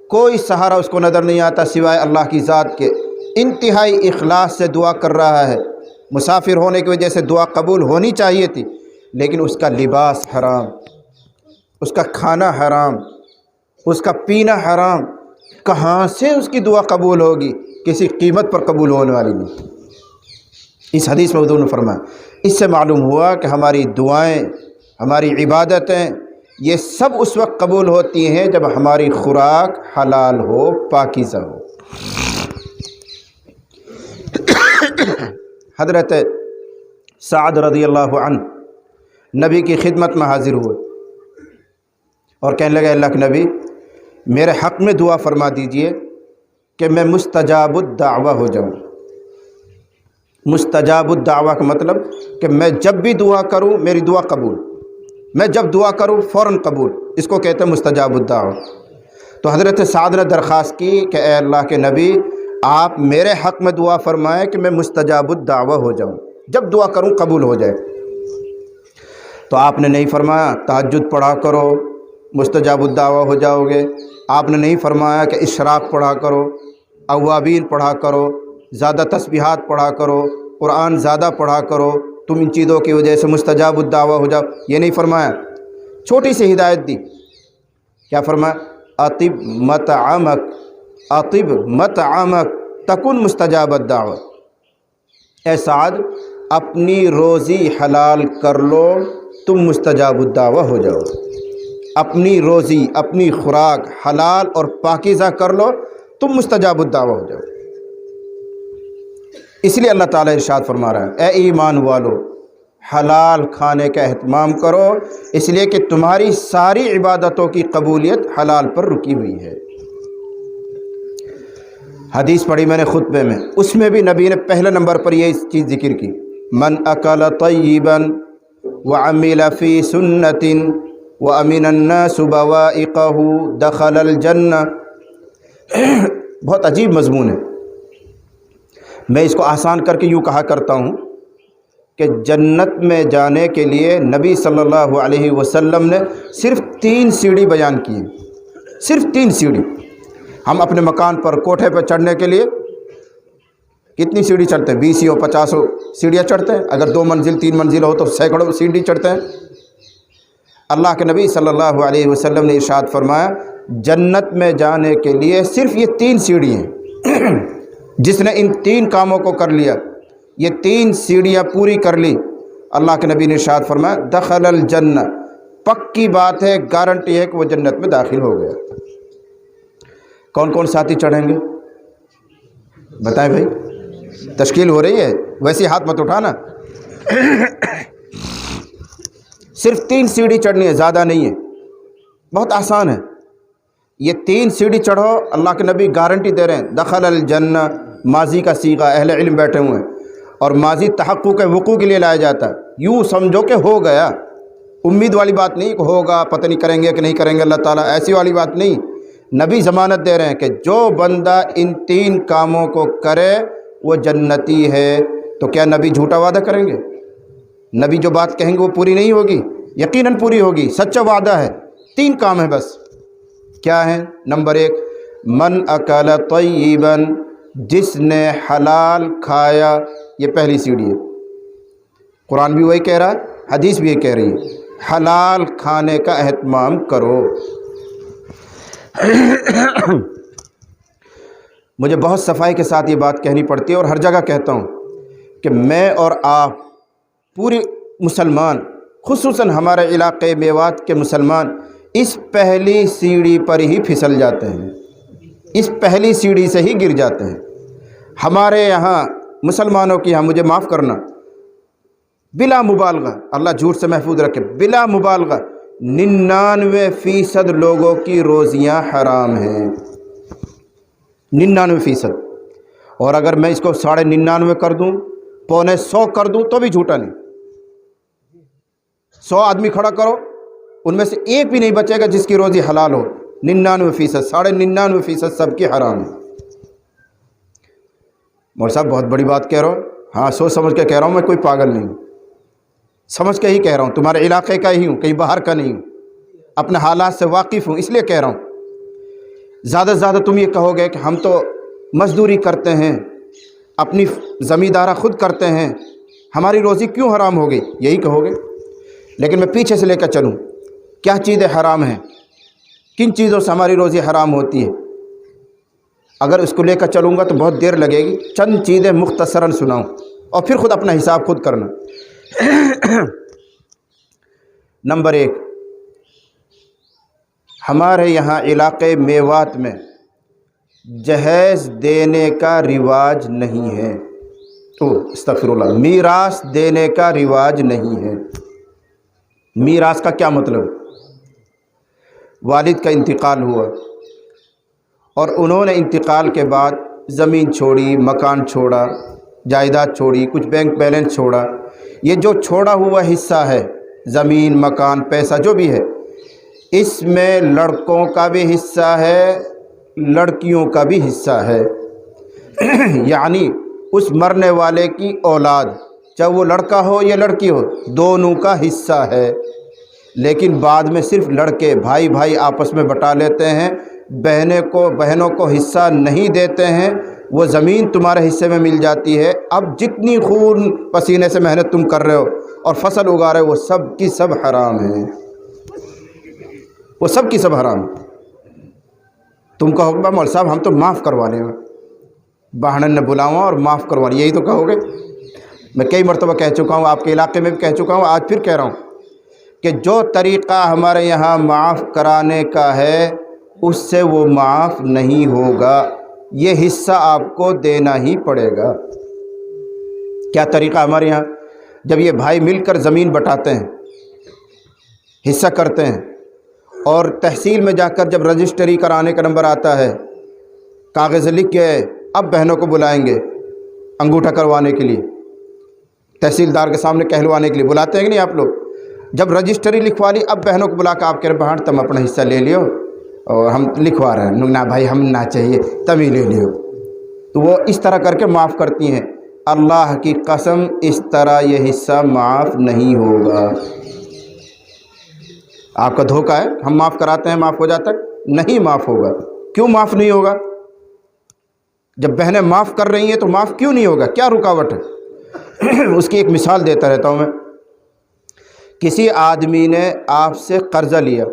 کوئی سہارا اس کو نظر نہیں آتا سوائے اللہ کی ذات کے، انتہائی اخلاص سے دعا کر رہا ہے، مسافر ہونے کی وجہ سے دعا قبول ہونی چاہیے تھی، لیکن اس کا لباس حرام، اس کا کھانا حرام، اس کا پینا حرام، کہاں سے اس کی دعا قبول ہوگی؟ کسی قیمت پر قبول ہونے والی نہیں۔ اس حدیث میں حضور نے فرمایا، اس سے معلوم ہوا کہ ہماری دعائیں، ہماری عبادتیں، یہ سب اس وقت قبول ہوتی ہیں جب ہماری خوراک حلال ہو، پاکیزہ ہو۔ حضرت سعد رضی اللہ عنہ نبی کی خدمت میں حاضر ہوئے اور کہنے لگے، اللہ کے نبی میرے حق میں دعا فرما دیجئے کہ میں مستجاب الدعوہ ہو جاؤں۔ مستجاب الدعوہ کا مطلب کہ میں جب بھی دعا کروں میری دعا قبول، میں جب دعا کروں فوراً قبول، اس کو کہتے ہیں مستجاب الدعوہ۔ تو حضرت سعد نے درخواست کی کہ اے اللہ کے نبی آپ میرے حق میں دعا فرمائیں کہ میں مستجاب الدعوہ ہو جاؤں، جب دعا کروں قبول ہو جائے۔ تو آپ نے نہیں فرمایا تہجد پڑھا کرو مستجاب الدعوہ ہو جاؤ گے، آپ نے نہیں فرمایا کہ اشراق پڑھا کرو، اوابین پڑھا کرو، زیادہ تسبیحات پڑھا کرو، قرآن زیادہ پڑھا کرو، تم ان چیزوں کی وجہ سے مستجاب الدعوہ ہو جاؤ، یہ نہیں فرمایا۔ چھوٹی سی ہدایت دی، کیا فرمایا؟ اطب مطعمک، اطب مطعمک تکن مستجاب الدعوہ۔ اے سعد اپنی روزی حلال کر لو تم مستجاب الدعوہ ہو جاؤ، اپنی روزی اپنی خوراک حلال اور پاکیزہ کر لو تم مستجاب الدعوہ ہو جاؤ۔ اس لیے اللہ تعالیٰ ارشاد فرما رہا ہے، اے ایمان والو حلال کھانے کا اہتمام کرو، اس لیے کہ تمہاری ساری عبادتوں کی قبولیت حلال پر رکی ہوئی ہے۔ حدیث پڑھی میں نے خطبے میں، اس میں بھی نبی نے پہلے نمبر پر یہ چیز ذکر کی، من اکل طیبا وعمل فی سنت وامن الناس بوائقہ دخل الجنہ۔ بہت عجیب مضمون ہے، میں اس کو آسان کر کے یوں کہا کرتا ہوں کہ جنت میں جانے کے لیے نبی صلی اللہ علیہ وسلم نے صرف 3 سیڑھی بیان کی ہیں، صرف 3 سیڑھی۔ ہم اپنے مکان پر کوٹھے پر چڑھنے کے لیے کتنی سیڑھی چڑھتے ہیں؟ 20 ہو 50 سیڑھیاں چڑھتے ہیں، اگر 2 منزل 3 منزل ہو تو سینکڑوں سیڑھی چڑھتے ہیں۔ اللہ کے نبی صلی اللہ علیہ وسلم نے ارشاد فرمایا جنت میں جانے کے لیے صرف یہ 3 سیڑھی ہیں، جس نے ان 3 کاموں کو کر لیا، یہ 3 سیڑھیاں پوری کر لی، اللہ کے نبی نے ارشاد فرمایا دخل الجنہ، پکی بات ہے، گارنٹی ہے کہ وہ جنت میں داخل ہو گیا۔ کون کون ساتھی چڑھیں گے بتائیں بھائی؟ تشکیل ہو رہی ہے، ویسے ہاتھ مت اٹھانا۔ صرف 3 سیڑھی چڑھنی ہے، زیادہ نہیں ہے، بہت آسان ہے۔ یہ 3 سیڑھی چڑھو، اللہ کے نبی گارنٹی دے رہے ہیں دخل الجنہ، ماضی کا صیغہ، اہل علم بیٹھے ہوئے ہیں، اور ماضی تحقق وقوع کے لیے لایا جاتا ہے، یوں سمجھو کہ ہو گیا، امید والی بات نہیں کہ ہوگا پتہ نہیں کریں گے کہ نہیں کریں گے اللہ تعالیٰ، ایسی والی بات نہیں۔ نبی ضمانت دے رہے ہیں کہ جو بندہ ان 3 کاموں کو کرے وہ جنتی ہے۔ تو کیا نبی جھوٹا وعدہ کریں گے؟ نبی جو بات کہیں گے وہ پوری نہیں ہوگی، یقیناً پوری ہوگی، سچا وعدہ ہے۔ 3 کام ہیں بس، کیا ہیں؟ نمبر 1 من اکل طیبا، جس نے حلال کھایا، یہ پہلی سیڑھی ہے۔ قرآن بھی وہی کہہ رہا ہے، حدیث بھی یہ کہہ رہی ہے، حلال کھانے کا اہتمام کرو۔ مجھے بہت صفائی کے ساتھ یہ بات کہنی پڑتی ہے اور ہر جگہ کہتا ہوں کہ میں اور آپ پوری مسلمان، خصوصاً ہمارے علاقے میوات کے مسلمان اس پہلی سیڑھی پر ہی پھسل جاتے ہیں، اس پہلی سیڑھی سے ہی گر جاتے ہیں۔ ہمارے یہاں مسلمانوں کی یہاں، مجھے معاف کرنا، بلا مبالغہ، اللہ جھوٹ سے محفوظ رکھے، بلا مبالغہ 99% لوگوں کی روزیاں حرام ہیں، 99%۔ اور اگر میں اس کو 99.5 کر دوں، 100 کر دوں تو بھی جھوٹا نہیں۔ 100 آدمی کھڑا کرو، ان میں سے ایک بھی نہیں بچے گا جس کی روزی حلال ہو، 99%، 99.5% سب کی حرام ہے۔ مولوی صاحب بہت بڑی بات کہہ رہا ہوں، ہاں سوچ سمجھ کے کہہ رہا ہوں، میں کوئی پاگل نہیں ہوں، سمجھ کے ہی کہہ رہا ہوں، تمہارے علاقے کا ہی ہوں، کہیں باہر کا نہیں ہوں، اپنے حالات سے واقف ہوں، اس لیے کہہ رہا ہوں۔ زیادہ سے زیادہ تم یہ کہو گے کہ ہم تو مزدوری کرتے ہیں، اپنی زمیندارہ خود کرتے ہیں، ہماری روزی کیوں حرام ہو گئی؟ یہی کہو گے۔ لیکن میں پیچھے سے لے کر چلوں، کیا چیزیں حرام ہیں، کن چیزوں سے ہماری روزی حرام ہوتی ہے؟ اگر اس کو لے کر چلوں گا تو بہت دیر لگے گی، چند چیزیں مختصراً سناؤں اور پھر خود اپنا حساب خود کرنا۔ نمبر 1، ہمارے یہاں علاقے میوات میں جہیز دینے کا رواج نہیں ہے، استغفر اللہ، میراث دینے کا رواج نہیں ہے۔ میراث کا کیا مطلب؟ والد کا انتقال ہوا اور انہوں نے انتقال کے بعد زمین چھوڑی، مکان چھوڑا، جائیداد چھوڑی، کچھ بینک بیلنس چھوڑا، یہ جو چھوڑا ہوا حصہ ہے، زمین، مکان، پیسہ جو بھی ہے، اس میں لڑکوں کا بھی حصہ ہے، لڑکیوں کا بھی حصہ ہے۔ یعنی اس مرنے والے کی اولاد، چاہے وہ لڑکا ہو یا لڑکی ہو، دونوں کا حصہ ہے۔ لیکن بعد میں صرف لڑکے، بھائی بھائی آپس میں بٹا لیتے ہیں، بہنوں کو حصہ نہیں دیتے ہیں، وہ زمین تمہارے حصے میں مل جاتی ہے۔ اب جتنی خون پسینے سے محنت تم کر رہے ہو اور فصل اگا رہے ہو، وہ سب کی سب حرام ہیں، وہ سب کی سب حرام۔ تم کہو گے مول صاحب ہم تو معاف کروا لیں گے، بہانن نے بلاؤں اور معاف کروا لیں، یہی تو کہو گے۔ میں کئی مرتبہ کہہ چکا ہوں، آپ کے علاقے میں بھی کہہ چکا ہوں، آج پھر کہہ رہا ہوں کہ جو طریقہ ہمارے یہاں معاف کرانے کا ہے اس سے وہ معاف نہیں ہوگا، یہ حصہ آپ کو دینا ہی پڑے گا۔ کیا طریقہ ہمارے یہاں؟ جب یہ بھائی مل کر زمین بٹاتے ہیں، حصہ کرتے ہیں، اور تحصیل میں جا کر جب رجسٹری کرانے کا نمبر آتا ہے، کاغذ لکھ کے اب بہنوں کو بلائیں گے انگوٹھا کروانے کے لیے، تحصیلدار کے سامنے کہلوانے کے لیے بلاتے ہیں کہ نہیں آپ لوگ؟ جب رجسٹری لکھوا لی، اب بہنوں کو بلا کے آپ کہہ رہے بہن تم اپنا حصہ لے لیو اور ہم لکھوا رہے ہیں، نہ بھائی ہم نہ چاہیے تم ہی لے لیو۔ تو وہ اس طرح کر کے معاف کرتی ہیں۔ اللہ کی قسم اس طرح یہ حصہ معاف نہیں ہوگا۔ آپ کا دھوکہ ہے، ہم معاف کراتے ہیں معاف ہو جاتا ہے، نہیں معاف ہوگا۔ کیوں معاف نہیں ہوگا؟ جب بہنیں معاف کر رہی ہیں تو معاف کیوں نہیں ہوگا؟ کیا رکاوٹ ہے؟ اس کی ایک مثال دیتا رہتا ہوں میں۔ کسی آدمی نے آپ سے قرضہ لیا،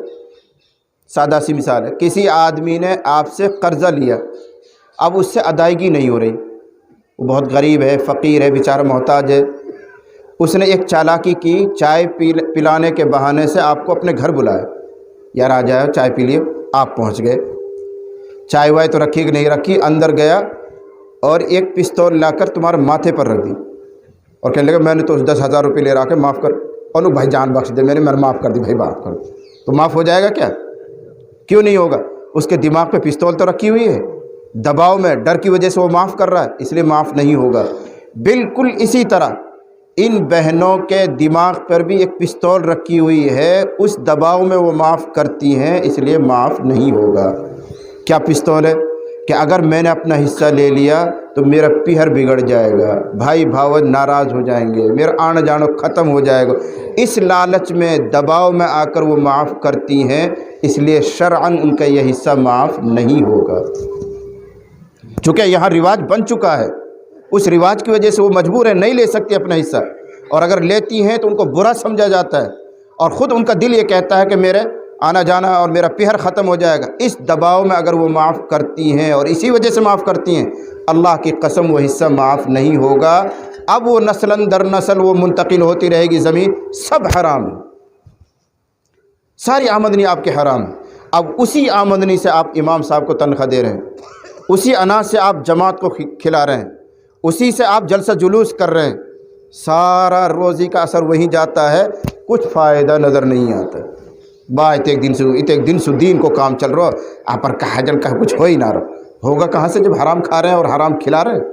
سادہ سی مثال ہے، کسی آدمی نے آپ سے قرضہ لیا، اب اس سے ادائیگی نہیں ہو رہی، وہ بہت غریب ہے، فقیر ہے، بیچارہ محتاج ہے۔ اس نے ایک چالاکی کی، چائے پلانے کے بہانے سے آپ کو اپنے گھر بلایا، یار آ جاؤ چائے پی لیے۔ آپ پہنچ گئے، چائے وائے تو رکھی کہ نہیں رکھی، اندر گیا اور ایک پستول لا کر تمہارے ماتھے پر رکھ دی اور کہنے لگا میں نے تو 10,000 روپے لے رہا کہ معاف کر، اور لو بھائی جان بخش دے، میں معاف کر دی بھائی، معاف کر دو۔ تو معاف ہو جائے گا کیا؟ کیوں نہیں ہوگا؟ اس کے دماغ پہ پستول تو رکھی ہوئی ہے، دباؤ میں، ڈر کی وجہ سے وہ معاف کر رہا ہے، اس لیے معاف نہیں ہوگا۔ بالکل اسی طرح ان بہنوں کے دماغ پر بھی ایک پستول رکھی ہوئی ہے، اس دباؤ میں وہ معاف کرتی ہیں، اس لیے معاف نہیں ہوگا۔ کیا پستول ہے؟ کہ اگر میں نے اپنا حصہ لے لیا تو میرا پیہر بگڑ جائے گا، بھائی بھاوج ناراض ہو جائیں گے، میرا آنا جانا ختم ہو جائے گا، اس لالچ میں، دباؤ میں آ کر وہ معاف کرتی ہیں، اس لیے شرعاً ان کا یہ حصہ معاف نہیں ہوگا۔ چونکہ یہاں رواج بن چکا ہے، اس رواج کی وجہ سے وہ مجبور ہے، نہیں لے سکتی اپنا حصہ، اور اگر لیتی ہیں تو ان کو برا سمجھا جاتا ہے، اور خود ان کا دل یہ کہتا ہے کہ میرے آنا جانا اور میرا پیہر ختم ہو جائے گا۔ اس دباؤ میں اگر وہ معاف کرتی ہیں اور اسی وجہ سے معاف کرتی ہیں، اللہ کی قسم وہ حصہ معاف نہیں ہوگا۔ اب وہ نسلاً در نسل وہ منتقل ہوتی رہے گی، زمین سب حرام ہے، ساری آمدنی آپ کے حرام ہے۔ اب اسی آمدنی سے آپ امام صاحب کو تنخواہ دے رہے ہیں، اسی اناج سے آپ جماعت کو کھلا رہے ہیں، اسی سے آپ جلسہ جلوس کر رہے ہیں، سارا روزی کا اثر وہیں جاتا ہے، کچھ فائدہ نظر نہیں آتا۔ ایک دن سے دین کو کام چل رہا، آپ پر کہا جل کا کچھ ہو ہی نہ رہا، ہوگا کہاں سے جب حرام کھا رہے ہیں اور حرام کھلا رہے ہیں؟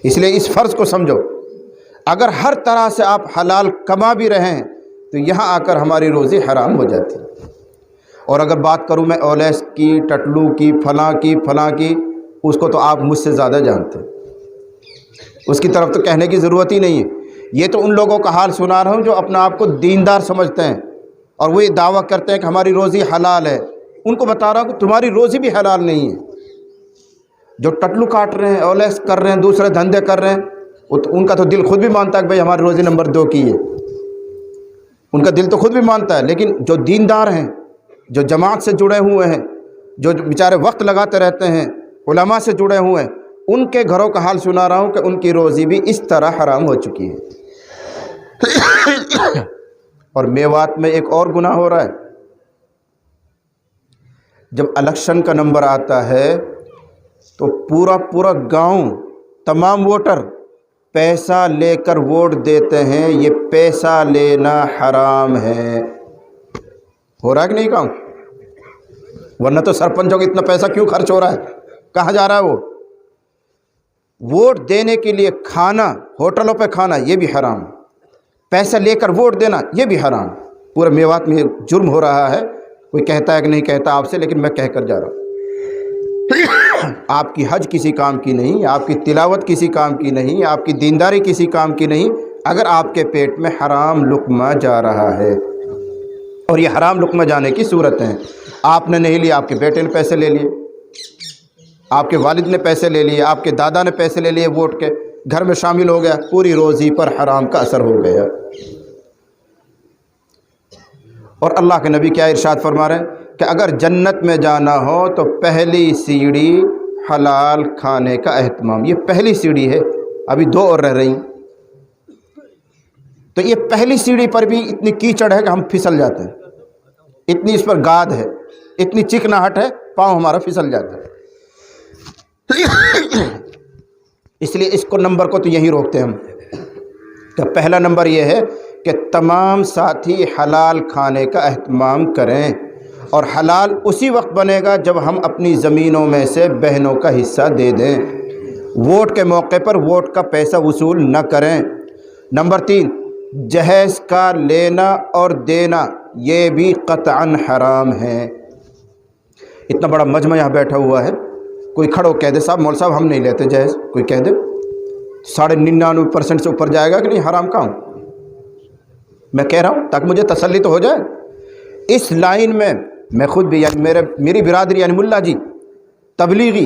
اس لیے اس فرض کو سمجھو، اگر ہر طرح سے آپ حلال کما بھی رہے ہیں تو یہاں آ کر ہماری روزی حرام ہو جاتی ہے۔ اور اگر بات کروں میں اولیس کی، ٹٹلو کی، فلاں کی، اس کو تو آپ مجھ سے زیادہ جانتے ہیں، اس کی طرف تو کہنے کی ضرورت ہی نہیں ہے۔ یہ تو ان لوگوں کا حال سنا رہا ہوں جو اپنا آپ کو دیندار سمجھتے ہیں اور وہ یہ دعویٰ کرتے ہیں کہ ہماری روزی حلال ہے۔ ان کو بتا رہا ہوں کہ تمہاری روزی بھی حلال نہیں ہے، جو ٹٹلو کاٹ رہے ہیں، اولیس کر رہے ہیں، دوسرے دھندے کر رہے ہیں، ان کا تو دل خود بھی مانتا ہے کہ بھائی ہماری روزی نمبر 2 کی ہے، ان کا دل تو خود بھی مانتا ہے۔ لیکن جو دیندار ہیں، جو جماعت سے جڑے ہوئے ہیں، جو بیچارے وقت لگاتے رہتے ہیں، علماء سے جڑے ہوئے ہیں، ان کے گھروں کا حال سنا رہا ہوں کہ ان کی روزی بھی اس طرح حرام ہو چکی ہے۔ اور میوات میں ایک اور گناہ ہو رہا ہے، جب الیکشن کا نمبر آتا ہے تو پورا گاؤں، تمام ووٹر پیسہ لے کر ووٹ دیتے ہیں۔ یہ پیسہ لینا حرام ہے۔ ہو رہا ہے کہ نہیں کام؟ ورنہ تو سرپنچوں کو اتنا پیسہ کیوں خرچ ہو رہا ہے؟ کہاں جا رہا ہے وہ؟ ووٹ دینے کے لیے کھانا، ہوٹلوں پہ کھانا، یہ بھی حرام۔ پیسہ لے کر ووٹ دینا، یہ بھی حرام۔ پورے میوات میں جرم ہو رہا ہے۔ کوئی کہتا ہے کہ نہیں کہتا آپ سے، لیکن میں کہہ کر جا رہا ہوں۔ آپ کی حج کسی کام کی نہیں، آپ کی تلاوت کسی کام کی نہیں، آپ کی دینداری کسی کام کی نہیں، اگر آپ کے پیٹ میں حرام لقمہ جا رہا ہے۔ اور یہ حرام لقمہ جانے کی صورتیں ہیں۔ آپ نے نہیں لیا، آپ کے بیٹے نے پیسے لے لیے، آپ کے والد نے پیسے لے لیے، آپ کے دادا نے پیسے لے لیے ووٹ کے، گھر میں شامل ہو گیا، پوری روزی پر حرام کا اثر ہو گیا۔ اور اللہ کے نبی کیا ارشاد فرما رہے ہیں کہ اگر جنت میں جانا ہو تو پہلی سیڑھی حلال کھانے کا اہتمام۔ یہ پہلی سیڑھی ہے، ابھی 2 اور رہ رہی ہیں۔ تو یہ پہلی سیڑھی پر بھی اتنی کیچڑ ہے کہ ہم پھسل جاتے ہیں، اتنی اس پر گاد ہے، اتنی چکناہٹ ہے، پاؤں ہمارا پھسل جاتا ہے۔ اس لیے اس کو نمبر کو تو یہی روکتے ہیں ہم کہ پہلا نمبر یہ ہے کہ تمام ساتھی حلال کھانے کا اہتمام کریں، اور حلال اسی وقت بنے گا جب ہم اپنی زمینوں میں سے بہنوں کا حصہ دے دیں۔ ووٹ کے موقع پر ووٹ کا پیسہ وصول نہ کریں۔ نمبر 3، جہیز کا لینا اور دینا، یہ بھی قطعاً حرام ہے۔ اتنا بڑا مجمع یہاں بیٹھا ہوا ہے، کوئی کھڑو کہہ دے صاحب مول صاحب ہم نہیں لیتے جہیز، کوئی کہہ دے 99.99% سے اوپر جائے گا کہ نہیں حرام کا ہوں؟ میں کہہ رہا ہوں تاکہ مجھے تسلی تو ہو جائے۔ اس لائن میں خود بھی، یعنی میری برادری، یعنی ملا جی، تبلیغی،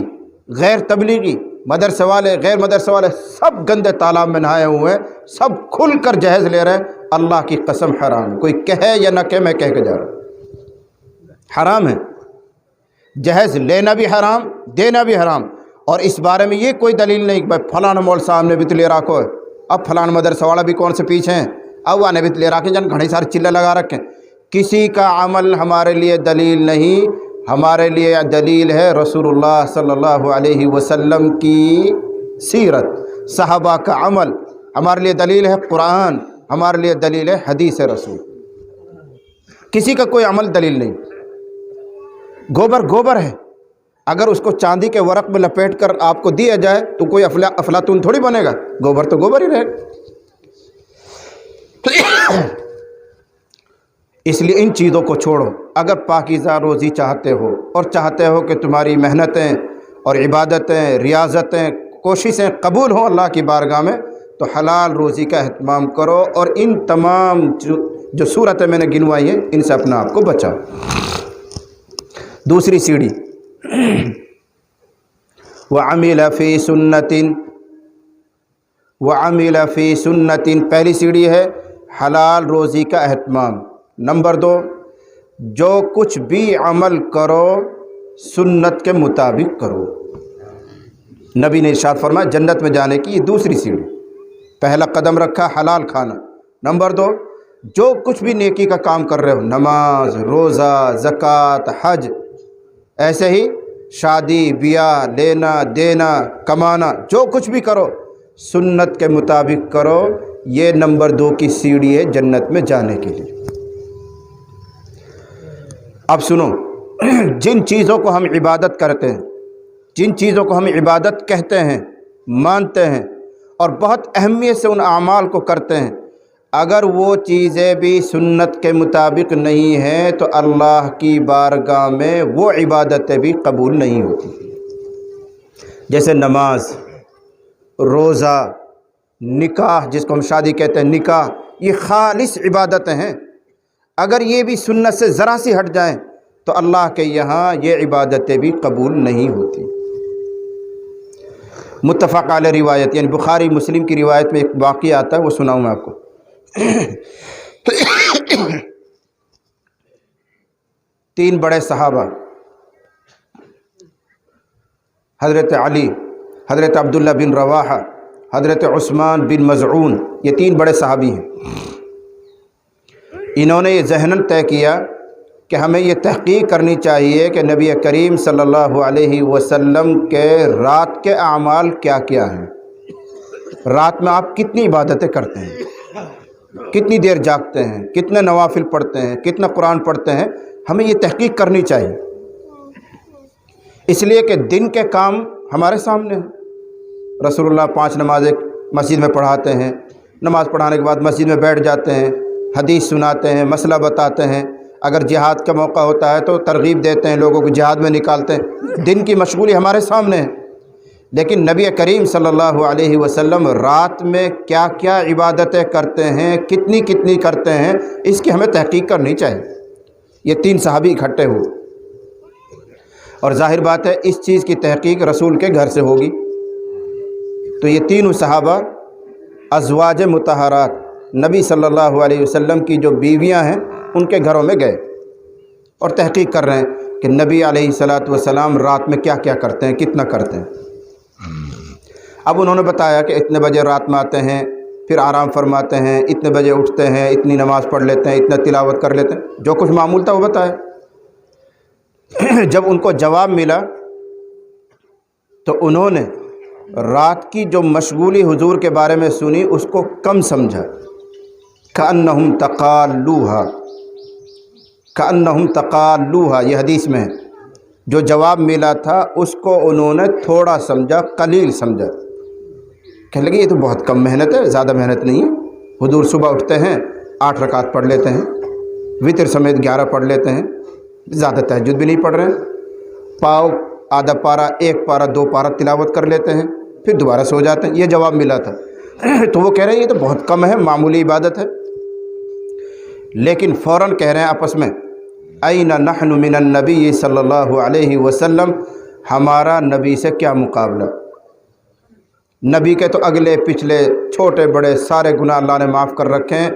غیر تبلیغی، مدرسے والے، غیر مدرسے والے، سب گندے تالاب میں نہائے ہوئے ہیں، سب کھل کر جہیز لے رہے ہیں۔ اللہ کی قسم حرام ہے، کوئی کہے یا نہ کہے، میں کہہ کے جا رہا ہوں، حرام ہے۔ جہیز لینا بھی حرام، دینا بھی حرام۔ اور اس بارے میں یہ کوئی دلیل نہیں کہ بھائی فلاں مول صاحب نے بھی تو لے رکھو ہے، اب فلاں مدرسہ والا بھی کون سے پیچھے ہیں، اب وہ نے بھی تو لے رکھے، جن گھڑی سارے چلے لگا رکھے۔ کسی کا عمل ہمارے لیے دلیل نہیں، ہمارے لیے دلیل ہے رسول اللہ صلی اللہ علیہ وسلم کی سیرت، صحابہ کا عمل، ہمارے لیے دلیل ہے قرآن، ہمارے لیے دلیل ہے حدیث رسول۔ کسی کا کوئی عمل دلیل نہیں۔ گوبر ہے، اگر اس کو چاندی کے ورق میں لپیٹ کر آپ کو دیا جائے تو کوئی افلاطون تھوڑی بنے گا، گوبر تو گوبر ہی رہے گا۔ اس لیے ان چیزوں کو چھوڑو۔ اگر پاکیزہ روزی چاہتے ہو اور چاہتے ہو کہ تمہاری محنتیں اور عبادتیں، ریاضتیں، کوششیں قبول ہوں اللہ کی بارگاہ میں، تو حلال روزی کا اہتمام کرو، اور ان تمام جو صورتیں میں نے گنوائی ہیں ان سے اپنا آپ کو بچاؤ۔ دوسری سیڑھی، وَعَمِلَ فِي سُنَّةٍ، وَعَمِلَ فِي سُنَّةٍ، پہلی سیڑھی ہے حلال روزی کا اہتمام۔ نمبر 2، جو کچھ بھی عمل کرو سنت کے مطابق کرو۔ نبی نے ارشاد فرمایا جنت میں جانے کی یہ دوسری سیڑھی، پہلا قدم رکھا حلال کھانا۔ نمبر 2، جو کچھ بھی نیکی کا کام کر رہے ہو، نماز، روزہ، زکوٰۃ، حج، ایسے ہی شادی بیاہ، لینا دینا، کمانا، جو کچھ بھی کرو سنت کے مطابق کرو۔ یہ نمبر 2 کی سیڑھی ہے جنت میں جانے کے لیے۔ اب سنو، جن چیزوں کو ہم عبادت کرتے ہیں، جن چیزوں کو ہم عبادت کہتے ہیں، مانتے ہیں، اور بہت اہمیت سے ان اعمال کو کرتے ہیں، اگر وہ چیزیں بھی سنت کے مطابق نہیں ہیں تو اللہ کی بارگاہ میں وہ عبادتیں بھی قبول نہیں ہوتی۔ جیسے نماز، روزہ، نکاح، جس کو ہم شادی کہتے ہیں، نکاح، یہ خالص عبادتیں ہیں۔ اگر یہ بھی سنت سے ذرا سی ہٹ جائیں تو اللہ کے یہاں یہ عبادتیں بھی قبول نہیں ہوتی۔ متفق علیہ روایت، یعنی بخاری مسلم کی روایت میں ایک واقعہ آتا ہے، وہ سناؤں میں آپ کو۔ تین بڑے صحابہ، حضرت علی، حضرت عبداللہ بن رواحہ، حضرت عثمان بن مظعون، یہ تین بڑے صحابی ہیں۔ انہوں نے یہ ذہناً طے کیا کہ ہمیں یہ تحقیق کرنی چاہیے کہ نبی کریم صلی اللہ علیہ وسلم کے رات کے اعمال کیا کیا ہیں، رات میں آپ کتنی عبادتیں کرتے ہیں، کتنی دیر جاگتے ہیں، کتنے نوافل پڑھتے ہیں، کتنا قرآن پڑھتے ہیں، ہمیں یہ تحقیق کرنی چاہیے، اس لیے کہ دن کے کام ہمارے سامنے ہیں۔ رسول اللہ 5 نمازیں مسجد میں پڑھاتے ہیں، نماز پڑھانے کے بعد مسجد میں بیٹھ جاتے ہیں، حدیث سناتے ہیں، مسئلہ بتاتے ہیں، اگر جہاد کا موقع ہوتا ہے تو ترغیب دیتے ہیں، لوگوں کو جہاد میں نکالتے ہیں، دن کی مشغولی ہمارے سامنے ہے۔ لیکن نبی کریم صلی اللہ علیہ وسلم رات میں کیا کیا عبادتیں کرتے ہیں، کتنی کتنی کرتے ہیں، اس کی ہمیں تحقیق کرنی چاہیے۔ یہ تین صحابی اکٹھے ہوئے، اور ظاہر بات ہے اس چیز کی تحقیق رسول کے گھر سے ہوگی، تو یہ تینوں صحابہ ازواج مطہرات، نبی صلی اللہ علیہ وسلم کی جو بیویاں ہیں ان کے گھروں میں گئے اور تحقیق کر رہے ہیں کہ نبی علیہ الصلاۃ والسلام رات میں کیا کیا کرتے ہیں، کتنا کرتے ہیں۔ اب انہوں نے بتایا کہ اتنے بجے رات میں آتے ہیں، پھر آرام فرماتے ہیں، اتنے بجے اٹھتے ہیں، اتنی نماز پڑھ لیتے ہیں، اتنا تلاوت کر لیتے ہیں، جو کچھ معمول تھا وہ بتایا۔ جب ان کو جواب ملا تو انہوں نے رات کی جو مشغولی حضور کے بارے میں سنی اس کو کم سمجھا، کأنہم تقالوہا، کأنہم تقالوہا، یہ حدیث میں ہے، جو جواب ملا تھا اس کو انہوں نے تھوڑا سمجھا، قلیل سمجھا، کہنے لگے یہ تو بہت کم محنت ہے، زیادہ محنت نہیں ہے۔ حضور صبح اٹھتے ہیں 8 رکعت پڑھ لیتے ہیں، وتر سمیت 11 پڑھ لیتے ہیں، زیادہ تہجد بھی نہیں پڑھ رہے ہیں، پاؤ آدھا پارہ، 1 پارہ، 2 پارہ تلاوت کر لیتے ہیں، پھر دوبارہ سو جاتے ہیں، یہ جواب ملا تھا۔ تو وہ کہہ رہے ہیں یہ تو بہت کم ہے، معمولی عبادت ہے، لیکن فوراً کہہ رہے ہیں آپس میں، این نحن من النبی صلی اللہ علیہ وسلم، ہمارا نبی سے کیا مقابلہ، نبی کے تو اگلے پچھلے چھوٹے بڑے سارے گناہ اللہ نے معاف کر رکھے ہیں،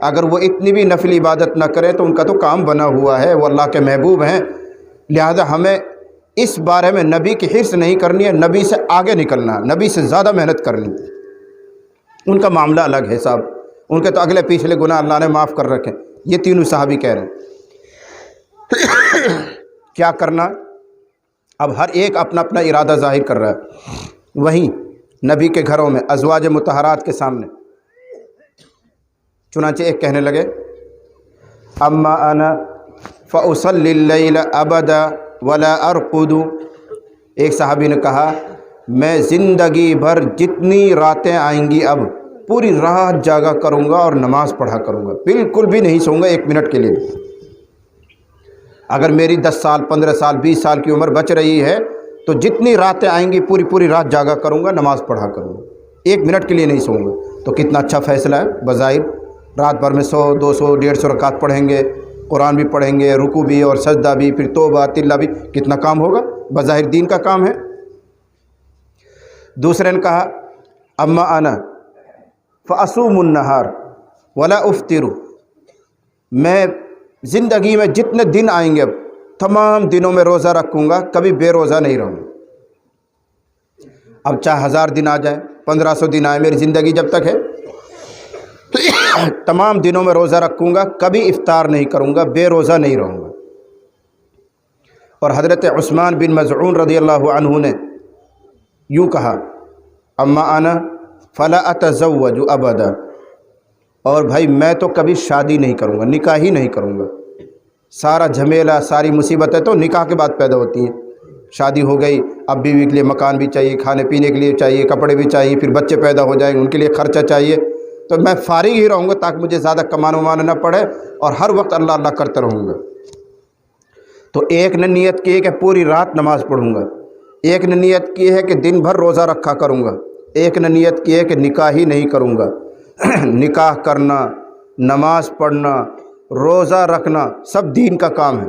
اگر وہ اتنی بھی نفلی عبادت نہ کریں تو ان کا تو کام بنا ہوا ہے، وہ اللہ کے محبوب ہیں، لہذا ہمیں اس بارے میں نبی کی حرص نہیں کرنی ہے، نبی سے آگے نکلنا ہے، نبی سے زیادہ محنت کرنی ہے۔ ان کا معاملہ الگ ہے صاحب، ان کے تو اگلے پچھلے گناہ اللہ نے معاف کر رکھے ہیں۔ یہ تینوں صحابی کہہ رہے ہیں کیا کرنا، اب ہر ایک اپنا اپنا ارادہ ظاہر کر رہا ہے۔ وہیں نبی کے گھروں میں ازواج مطہرات کے سامنے چنانچہ ایک کہنے لگے، اما انا فاصلی اللیل ابدا ولا ارقد، ایک صحابی نے کہا میں زندگی بھر جتنی راتیں آئیں گی اب پوری رات جاگا کروں گا اور نماز پڑھا کروں گا، بالکل بھی نہیں سوؤں گا 1 منٹ کے لیے بھی۔ اگر میری 10 سال 15 سال 20 سال کی عمر بچ رہی ہے تو جتنی راتیں آئیں گی پوری رات جاگا کروں گا، نماز پڑھا کروں گا، 1 منٹ کے لیے نہیں سوؤں گا۔ تو کتنا اچھا فیصلہ ہے، بظاہر رات بھر میں 100 200 150 رکعت پڑھیں گے، قرآن بھی پڑھیں گے، رکوع بھی اور سجدہ بھی، پھر توبہ تلہ بھی، کتنا کام ہوگا، بظاہر دین کا کام ہے۔ دوسرے نے کہا اما انا فاصوم النہار ولا افطر، میں زندگی میں جتنے دن آئیں گے اب تمام دنوں میں روزہ رکھوں گا، کبھی بے روزہ نہیں رہوں گا۔ اب چاہے 1000 دن آ جائیں، 1500 دن آئے، میری زندگی جب تک ہے تمام دنوں میں روزہ رکھوں گا، کبھی افطار نہیں کروں گا، بے روزہ نہیں رہوں گا۔ اور حضرت عثمان بن مظعون رضی اللہ عنہ نے یوں کہا، اما انا فلا اتزوج ابدا، اور بھائی میں تو کبھی شادی نہیں کروں گا، نکاح ہی نہیں کروں گا۔ سارا جھمیلا ساری مصیبتیں تو نکاح کے بعد پیدا ہوتی ہیں، شادی ہو گئی اب بیوی کے لیے مکان بھی چاہیے، کھانے پینے کے لیے چاہیے، کپڑے بھی چاہیے، پھر بچے پیدا ہو جائیں گے ان کے لیے خرچہ چاہیے، تو میں فارغ ہی رہوں گا تاکہ مجھے زیادہ کمانا ومانا نہ پڑے، اور ہر وقت اللہ اللہ کرتا رہوں گا۔ تو ایک نے نیت کی ہے کہ پوری رات نماز پڑھوں گا، ایک نے نیت کی ہے کہ دن بھر روزہ رکھا کروں گا، ایک نے نیت کی ہے کہ نکاح ہی نہیں کروں گا۔ نکاح کرنا، نماز پڑھنا، روزہ رکھنا سب دین کا کام ہے۔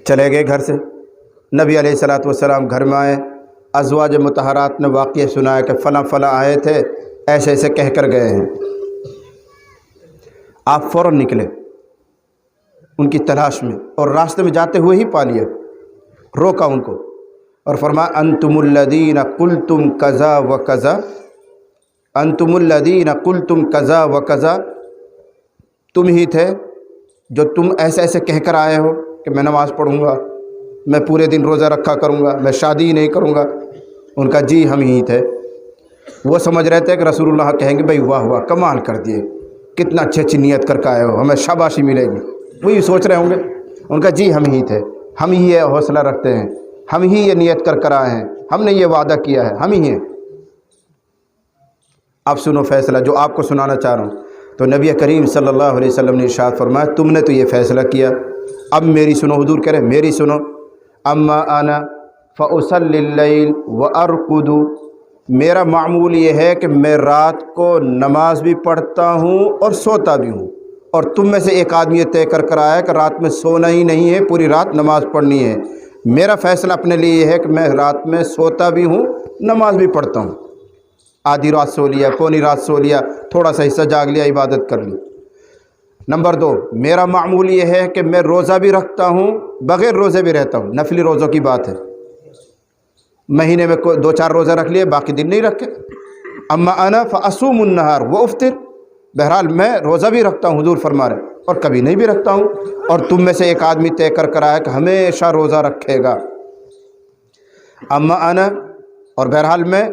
چلے گئے گھر سے، نبی علیہ الصلوۃ والسلام گھر میں آئے، ازواج مطہرات نے واقعہ سنایا کہ فلاں فلاں آئے تھے، ایسے ایسے کہہ کر گئے ہیں۔ آپ فوراً نکلے ان کی تلاش میں، اور راستے میں جاتے ہوئے ہی پا لیا، روکا ان کو اور فرمایا انتم الذین قلتم کذا و کذا، انتم الذین قلتم کذا و کذا، تم ہی تھے جو تم ایسے ایسے کہہ کر آئے ہو کہ میں نماز پڑھوں گا، میں پورے دن روزہ رکھا کروں گا، میں شادی ہی نہیں کروں گا۔ ان کا جی ہم ہی تھے۔ وہ سمجھ رہے تھے کہ رسول اللہ کہیں گے بھئی واہ واہ کمال کر دیے، کتنا اچھی نیت کر کے آئے ہو، ہمیں شاباشی ملے گی، وہی سوچ رہے ہوں گے۔ ان کا جی ہم ہی تھے، ہم ہی یہ حوصلہ رکھتے ہیں، ہم ہی یہ نیت کر آئے ہیں، ہم نے یہ وعدہ کیا ہے، ہم ہی ہیں۔ اب سنو فیصلہ جو آپ کو سنانا چاہ رہا ہوں۔ تو نبی کریم صلی اللہ علیہ وسلم نے ارشاد فرمایا تم نے تو یہ فیصلہ کیا، اب میری سنو۔ حضور کہہ رہے میری سنو۔ اما انا فاصلی اللیل وارقد، میرا معمول یہ ہے کہ میں رات کو نماز بھی پڑھتا ہوں اور سوتا بھی ہوں، اور تم میں سے ایک آدمی یہ طے کر آیا کہ رات میں سونا ہی نہیں ہے، پوری رات نماز پڑھنی ہے۔ میرا فیصلہ اپنے لیے یہ ہے کہ میں رات میں سوتا بھی ہوں، نماز بھی پڑھتا ہوں، آدھی رات سو لیا، پونی رات سو لیا، تھوڑا سا حصہ جاگ لیا، عبادت کر لی۔ نمبر 2، میرا معمول یہ ہے کہ میں روزہ بھی رکھتا ہوں، بغیر روزے بھی رہتا ہوں، نفلی روزوں کی بات ہے، مہینے میں 2-4 روزہ رکھ لیے، باقی دن نہیں رکھے۔ اما انا فاصوم النہار وافطر، بہرحال میں روزہ بھی رکھتا ہوں، حضور فرما رہے، اور کبھی نہیں بھی رکھتا ہوں، اور تم میں سے ایک آدمی طے کر آیا کہ ہمیشہ روزہ رکھے گا۔ اما انا، اور بہرحال میں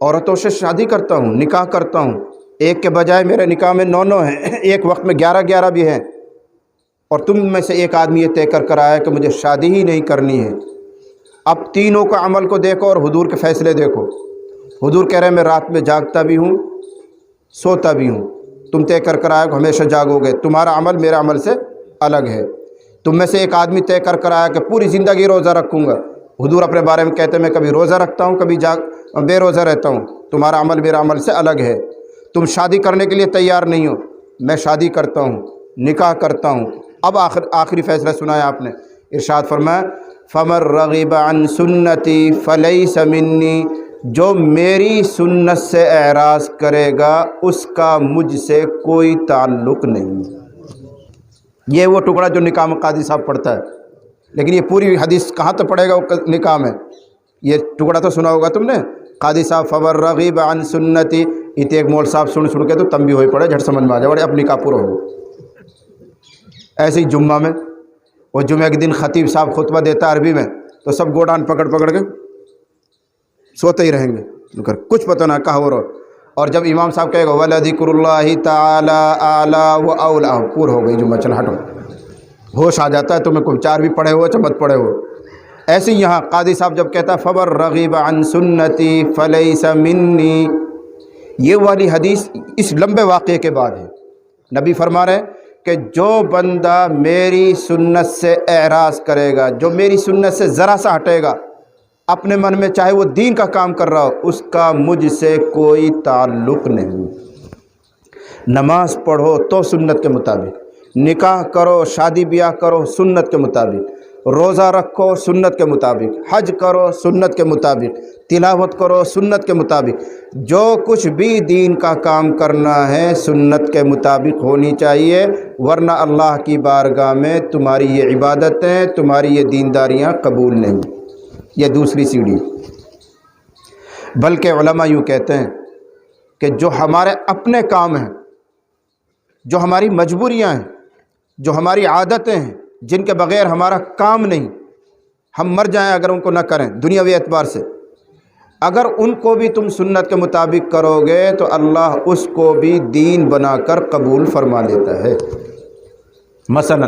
عورتوں سے شادی کرتا ہوں، نکاح کرتا ہوں، ایک کے بجائے میرے نکاح میں 9 ہیں، ایک وقت میں 11 بھی ہیں، اور تم میں سے ایک آدمی یہ طے کر آیا کہ مجھے شادی ہی نہیں کرنی ہے۔ اب تینوں کا عمل کو دیکھو اور حضور کے فیصلے دیکھو۔ حضور کہہ رہے ہیں میں رات میں جاگتا بھی ہوں، سوتا بھی ہوں، تم طے کر آیا کہ ہمیشہ جاگو گے، تمہارا عمل میرے عمل سے الگ ہے۔ تم میں سے ایک آدمی طے کر آیا کہ پوری زندگی روزہ رکھوں گا، حضور اپنے بارے میں کہتے ہیں میں کبھی روزہ رکھتا ہوں، کبھی بے روزہ رہتا ہوں، تمہارا عمل میرا عمل سے الگ ہے۔ تم شادی کرنے کے لیے تیار نہیں ہو، میں شادی کرتا ہوں، نکاح کرتا ہوں۔ اب آخری فیصلہ سنایا آپ نے، ارشاد فرمایا فمن رغب عن سنتی فلیس منی، جو میری سنت سے اعراض کرے گا اس کا مجھ سے کوئی تعلق نہیں۔ یہ وہ ٹکڑا جو نکاح میں قاضی صاحب پڑھتا ہے، لیکن یہ پوری حدیث کہاں تو پڑھے گا وہ نکاح میں؟ یہ ٹکڑا تو سنا ہوگا تم نے، قاضی صاحب فمن رغب عن سنتی، اتنے ایک مول صاحب سن کے تو تم بھی ہوئی پڑے، جھٹ سمجھ میں آ جائے بڑے اب نکاح پورا ہو۔ ایسے ہی جمعہ میں، وہ جمعہ کے دن خطیب صاحب خطبہ دیتا عربی میں، تو سب گوڈان پکڑ کے سوتے ہی رہیں گے، کچھ پتہ نہ کہا ہو رہا، اور جب امام صاحب کہے گا وَلَذِكْرُ اللَّهِ تَعَالَىٰ أَعْلَىٰ وَأَوْلَىٰ، پور ہو گئی جمعہ، چل ہٹو، ہوش آ جاتا ہے تمہیں، کوئی 4 بھی پڑھے ہو چمت پڑھے ہو۔ ایسے ہی یہاں قاضی صاحب جب کہتا ہے فمن رغب عن سنتی فلیس منی، یہ والی حدیث اس لمبے واقعے کے بعد ہے۔ نبی فرما رہے ہیں کہ جو بندہ میری سنت سے اعراض کرے گا، جو میری سنت سے ذرا سا ہٹے گا اپنے من میں، چاہے وہ دین کا کام کر رہا ہو، اس کا مجھ سے کوئی تعلق نہیں۔ نماز پڑھو تو سنت کے مطابق، نکاح کرو، شادی بیاہ کرو سنت کے مطابق، روزہ رکھو سنت کے مطابق، حج کرو سنت کے مطابق، تلاوت کرو سنت کے مطابق، جو کچھ بھی دین کا کام کرنا ہے سنت کے مطابق ہونی چاہیے، ورنہ اللہ کی بارگاہ میں تمہاری یہ عبادتیں، تمہاری یہ دینداریاں قبول نہیں۔ یہ دوسری سیڑھی۔ بلکہ علماء یوں کہتے ہیں کہ جو ہمارے اپنے کام ہیں، جو ہماری مجبوریاں ہیں، جو ہماری عادتیں ہیں، جن کے بغیر ہمارا کام نہیں، ہم مر جائیں اگر ان کو نہ کریں دنیاوی اعتبار سے، اگر ان کو بھی تم سنت کے مطابق کرو گے تو اللہ اس کو بھی دین بنا کر قبول فرما لیتا ہے۔ مثلا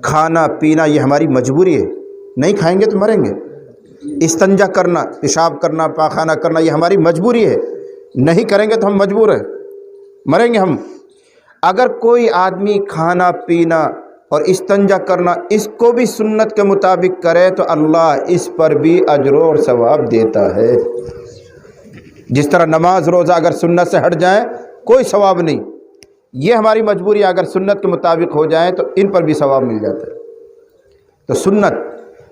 کھانا پینا یہ ہماری مجبوری ہے، نہیں کھائیں گے تو مریں گے۔ استنجا کرنا، پیشاب کرنا، پاخانہ کرنا یہ ہماری مجبوری ہے، نہیں کریں گے تو ہم مجبور ہیں، مریں گے ہم۔ اگر کوئی آدمی کھانا پینا اور استنجا کرنا اس کو بھی سنت کے مطابق کرے تو اللہ اس پر بھی اجر اور ثواب دیتا ہے۔ جس طرح نماز روزہ اگر سنت سے ہٹ جائیں کوئی ثواب نہیں، یہ ہماری مجبوری اگر سنت کے مطابق ہو جائیں تو ان پر بھی ثواب مل جاتا ہے۔ تو سنت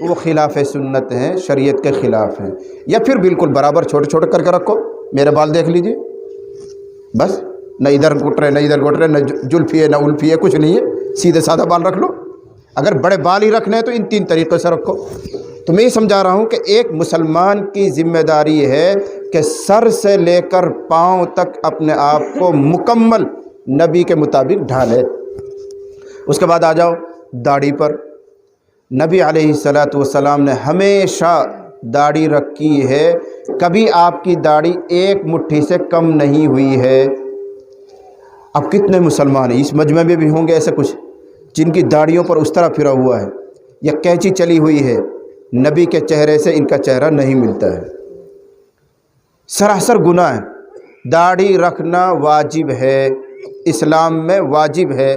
وہ خلاف سنت ہیں، شریعت کے خلاف ہیں، یا پھر بالکل برابر چھوٹے چھوٹے کر کے رکھو. میرے بال دیکھ لیجئے، بس نہ ادھر گٹ رہے نہ ادھر گٹ رہے، نہ جلفی ہے نہ الفی ہے، کچھ نہیں ہے، سیدھے سادہ بال رکھ لو. اگر بڑے بال ہی رکھنے ہیں تو ان 3 طریقوں سے رکھو. تو میں یہ سمجھا رہا ہوں کہ ایک مسلمان کی ذمہ داری ہے کہ سر سے لے کر پاؤں تک اپنے آپ کو مکمل نبی کے مطابق ڈھالے. اس کے بعد آ جاؤ داڑھی پر. نبی علیہ الصلاۃ والسلام نے ہمیشہ داڑھی رکھی ہے، کبھی آپ کی داڑھی 1 مٹھی سے کم نہیں ہوئی ہے. اب کتنے مسلمان ہیں اس مجمع میں بھی ہوں گے ایسے کچھ جن کی داڑھیوں پر اس طرح پھرا ہوا ہے یا کینچی چلی ہوئی ہے، نبی کے چہرے سے ان کا چہرہ نہیں ملتا ہے. سراسر گناہ ہے. داڑھی رکھنا واجب ہے، اسلام میں واجب ہے.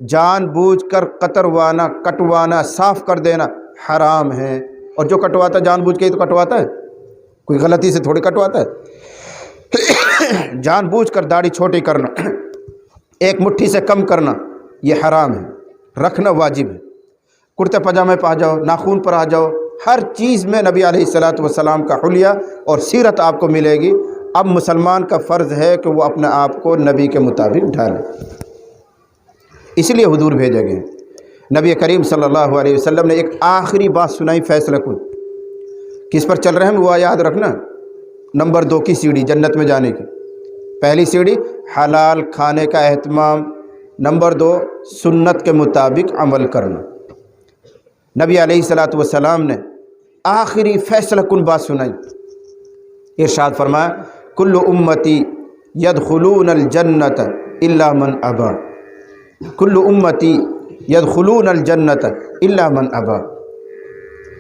جان بوجھ کر قطروانا، کٹوانا، صاف کر دینا حرام ہے. اور جو کٹواتا ہے جان بوجھ کے ہی تو کٹواتا ہے، کوئی غلطی سے تھوڑی کٹواتا ہے. جان بوجھ کر داڑھی چھوٹی کرنا، 1 مٹھی سے کم کرنا، یہ حرام ہے. رکھنا واجب ہے. کرتے پاجامے پہ آ جاؤ، ناخون پر آ جاؤ، ہر چیز میں نبی علیہ الصلاۃ والسلام کا حلیہ اور سیرت آپ کو ملے گی. اب مسلمان کا فرض ہے کہ وہ اپنے آپ کو نبی کے مطابق ڈھالے. اس لیے حضور بھیجے گئے. نبی کریم صلی اللہ علیہ وسلم نے ایک آخری بات سنائی فیصلہ کن. کس پر چل رہے ہیں وہ یاد رکھنا. نمبر 2 کی سیڑھی جنت میں جانے کی. پہلی سیڑھی حلال کھانے کا اہتمام، نمبر 2 سنت کے مطابق عمل کرنا. نبی علیہ الصلاۃ والسلام نے آخری فیصلہ کن بات سنائی. ارشاد فرمایا کل امتی یدخلون الجنت الا من ابا. کل امتی یدخلون الجنت الا من ابا.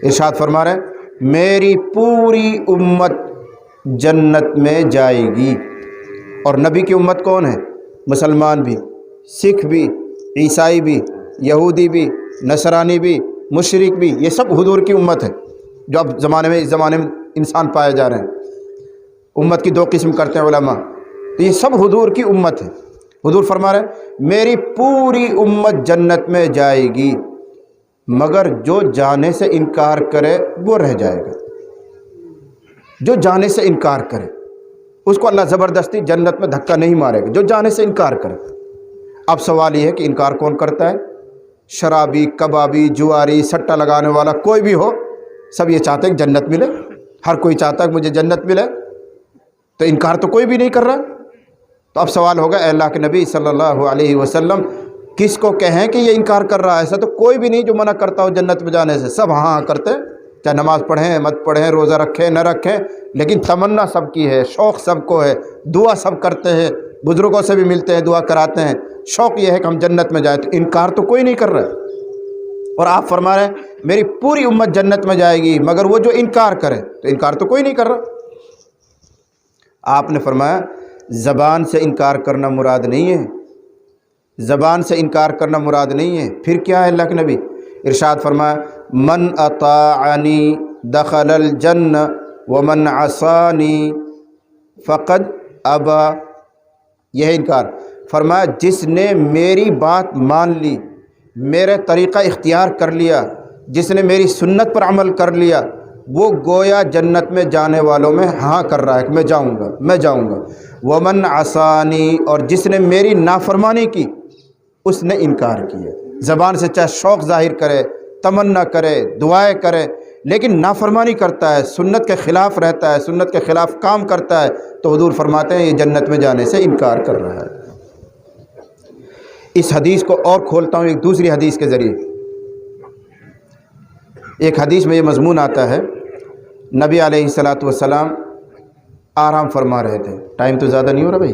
ارشاد فرما رہے ہیں میری پوری امت جنت میں جائے گی. اور نبی کی امت کون ہے؟ مسلمان بھی، سکھ بھی، عیسائی بھی، یہودی بھی، نصرانی بھی، مشرک بھی، یہ سب حضور کی امت ہے. جو اب اس زمانے میں انسان پائے جا رہے ہیں، امت کی 2 قسم کرتے ہیں علماء، تو یہ سب حضور کی امت ہے. حضور فرما رہے ہیں میری پوری امت جنت میں جائے گی مگر جو جانے سے انکار کرے وہ رہ جائے گا. جو جانے سے انکار کرے اس کو اللہ زبردستی جنت میں دھکا نہیں مارے گا، جو جانے سے انکار کرے. اب سوال یہ ہے کہ انکار کون کرتا ہے؟ شرابی، کبابی، جواری، سٹا لگانے والا، کوئی بھی ہو، سب یہ چاہتے ہیں کہ جنت ملے. ہر کوئی چاہتا ہے کہ مجھے جنت ملے، تو انکار تو کوئی بھی نہیں کر رہا. تو اب سوال ہوگا اے اللہ کے نبی صلی اللہ علیہ وسلم کس کو کہیں کہ یہ انکار کر رہا ہے؟ ایسا تو کوئی بھی نہیں جو منع کرتا ہو جنت میں جانے سے، سب ہاں کرتے ہیں، چاہے نماز پڑھیں مت پڑھیں، روزہ رکھیں نہ رکھیں، لیکن تمنا سب کی ہے، شوق سب کو ہے، دعا سب کرتے ہیں، بزرگوں سے بھی ملتے ہیں، دعا کراتے ہیں، شوق یہ ہے کہ ہم جنت میں جائیں. تو انکار تو کوئی نہیں کر رہا ہے. اور آپ فرما رہے ہیں میری پوری امت جنت میں جائے گی مگر وہ جو انکار کرے، تو انکار تو کوئی نہیں کر رہا. آپ نے فرمایا زبان سے انکار کرنا مراد نہیں ہے، زبان سے انکار کرنا مراد نہیں ہے. پھر کیا ہے اللہ کے نبی؟ ارشاد فرمایا من اطاعنی دخل الجنہ ومن عصانی فقد ابا. یہ انکار. فرمایا جس نے میری بات مان لی، میرے طریقہ اختیار کر لیا، جس نے میری سنت پر عمل کر لیا، وہ گویا جنت میں جانے والوں میں ہاں کر رہا ہے کہ میں جاؤں گا میں جاؤں گا. ومن عصانی، اور جس نے میری نافرمانی کی اس نے انکار کیا. زبان سے چاہے شوق ظاہر کرے، تمنا کرے، دعائیں کرے، لیکن نافرمانی کرتا ہے، سنت کے خلاف رہتا ہے، سنت کے خلاف کام کرتا ہے، تو حضور فرماتے ہیں یہ جنت میں جانے سے انکار کر رہا ہے. اس حدیث کو اور کھولتا ہوں ایک دوسری حدیث کے ذریعے. ایک حدیث میں یہ مضمون آتا ہے نبی علیہ الصلاۃ والسلام آرام فرما رہے تھے. ٹائم تو زیادہ نہیں ہو رہا بھائی.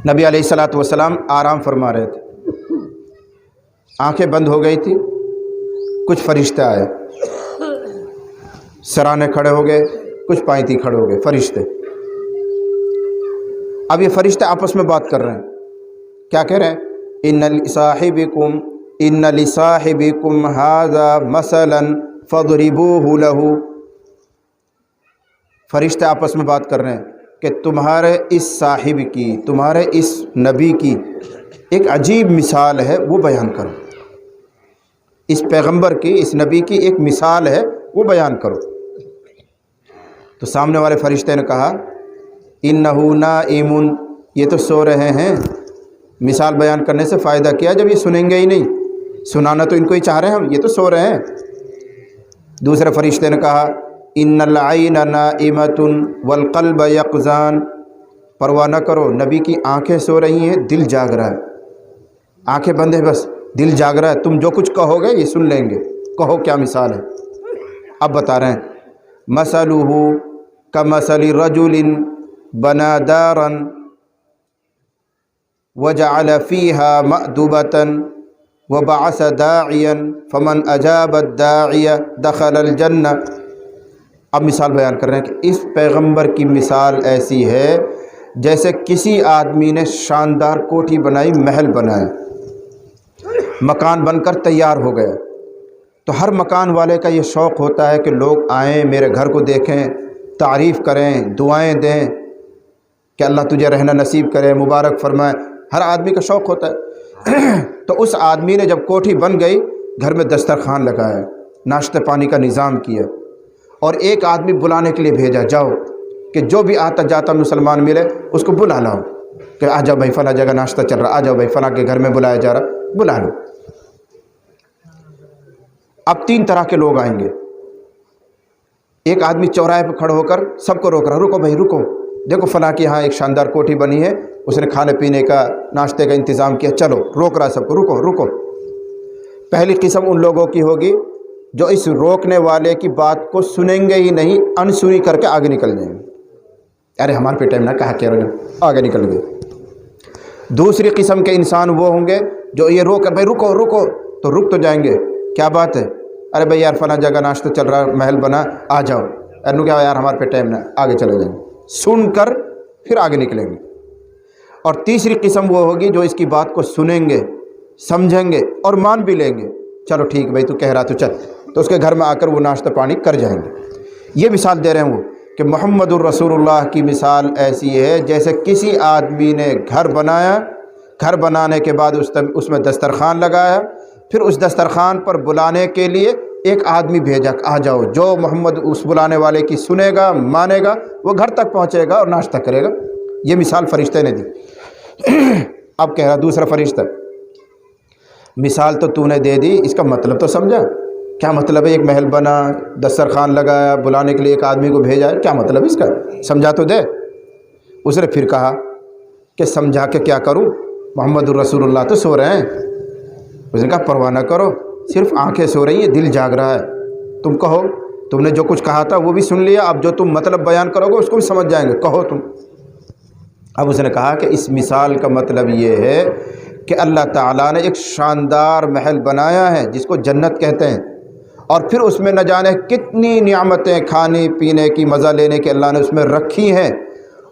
نبی علیہ الصلاۃ والسلام آرام فرما رہے تھے، آنکھیں بند ہو گئی تھی. کچھ فرشتے آئے، سرانے کھڑے ہو گئے، کچھ پائنتی کھڑے ہو گئے فرشتے. اب یہ فرشتے آپس میں بات کر رہے ہیں. کیا کہہ رہے ہیں؟ ان لصاحبکم ھذا مثلا فاضربوہ لہ. فرشتے آپس میں بات کر رہے ہیں کہ تمہارے اس صاحب کی، تمہارے اس نبی کی ایک عجیب مثال ہے، وہ بیان کرو. اس پیغمبر کی، اس نبی کی ایک مثال ہے، وہ بیان کرو۔ تو سامنے والے فرشتے نے کہا انہو نائم، یہ تو سو رہے ہیں، مثال بیان کرنے سے فائدہ کیا جب یہ سنیں گے ہی نہیں، سنانا تو ان کو ہی چاہ رہے ہیں ہم، یہ تو سو رہے ہیں۔ دوسرے فرشتے نے کہا ان العین نائمۃ والقلب یقظان، پرواہ نہ کرو، نبی کی آنکھیں سو رہی ہیں، دل جاگ رہا ہے، آنکھیں بند ہیں بس دل جاگ رہا ہے، تم جو کچھ کہو گے یہ سن لیں گے، کہو کیا مثال ہے۔ اب بتا رہے ہیں مثلہ کمثل رجل بنا دارا وجعل فيها مأدبة وبعث داعيا فمن أجاب الداعي دخل الجنة۔ اب مثال بیان کر رہے ہیں کہ اس پیغمبر کی مثال ایسی ہے جیسے کسی آدمی نے شاندار کوٹھی بنائی، محل بنایا، مکان بن کر تیار ہو گیا، تو ہر مکان والے کا یہ شوق ہوتا ہے کہ لوگ آئیں، میرے گھر کو دیکھیں، تعریف کریں، دعائیں دیں کہ اللہ تجھے رہنا نصیب کرے، مبارک فرمائے، ہر آدمی کا شوق ہوتا ہے۔ تو اس آدمی نے جب کوٹھی بن گئی، گھر میں دسترخوان لگایا، ناشتے پانی کا نظام کیا، اور ایک آدمی بلانے کے لیے بھیجا، جاؤ کہ جو بھی آتا جاتا مسلمان ملے اس کو بلا لاؤ کہ آ جاؤ بھائی فلاں جگہ ناشتہ چل رہا، آ جاؤ بھائی فلاں کے گھر میں بلایا جا رہا، بلا لو۔ اب 3 طرح کے لوگ آئیں گے۔ ایک آدمی چوراہے پہ کھڑا ہو کر سب کو روک رہا، رکو بھائی رکو، دیکھو فلاں کے یہاں ایک شاندار کوٹھی بنی ہے، اس نے کھانے پینے کا ناشتے کا انتظام کیا، چلو، روک رہا سب کو، رکو رکو۔ پہلی قسم ان لوگوں کی ہوگی جو اس روکنے والے کی بات کو سنیں گے ہی نہیں، انسنی کر کے آگے نکل جائیں گے، ارے ہمارے پہ ٹائم نہ کہا کیا رہے، آگے نکل گئے۔ دوسری قسم کے انسان وہ ہوں گے جو یہ روک کر بھائی رکو رکو، تو رک تو جائیں گے، کیا بات ہے، ارے بھائی یار فلاں جگہ ناشتہ چل رہا، محل بنا، آ جاؤ، ارے کیا یار ہمارے پہ ٹائم نہ، آگے چلے جائیں گے، سن کر پھر آگے نکلیں گے۔ اور تیسری قسم وہ ہوگی جو اس کی بات کو سنیں گے، سمجھیں گے اور مان بھی لیں گے، چلو ٹھیک بھائی تو کہہ رہا تو چل، تو اس کے گھر میں آ کر وہ ناشتہ پانی کر جائیں گے۔ یہ مثال دے رہے ہیں وہ کہ محمد الرسول اللہ کی مثال ایسی ہے جیسے کسی آدمی نے گھر بنایا، گھر بنانے کے بعد اس میں دسترخوان لگایا، پھر اس دسترخوان پر بلانے کے لیے ایک آدمی بھیجا، آ جاؤ، جو محمد اس بلانے والے کی سنے گا، مانے گا، وہ گھر تک پہنچے گا اور ناشتہ کرے گا۔ یہ مثال فرشتے نے دی۔ اب کہہ رہا دوسرا فرشتہ، مثال تو نے دے دی، اس کا مطلب تو سمجھا، کیا مطلب ہے، ایک محل بنا، دسترخوان لگایا، بلانے کے لیے ایک آدمی کو بھیجا، کیا مطلب اس کا، سمجھا تو دے۔ اس نے پھر کہا کہ سمجھا کے کیا کروں، محمد الرسول اللہ تو سو رہے ہیں۔ اس نے کہا پرواہ نہ کرو، صرف آنکھیں سو رہی ہیں، دل جاگ رہا ہے، تم کہو، تم نے جو کچھ کہا تھا وہ بھی سن لیا، اب جو تم مطلب بیان کرو گے اس کو بھی سمجھ جائیں گے، کہو تم۔ اب اس نے کہا کہ اس مثال کا مطلب یہ ہے کہ اللہ تعالیٰ نے ایک شاندار محل بنایا ہے جس کو جنت کہتے ہیں، اور پھر اس میں نہ جانے کتنی نعمتیں کھانے پینے کی، مزہ لینے کی اللہ نے اس میں رکھی ہیں،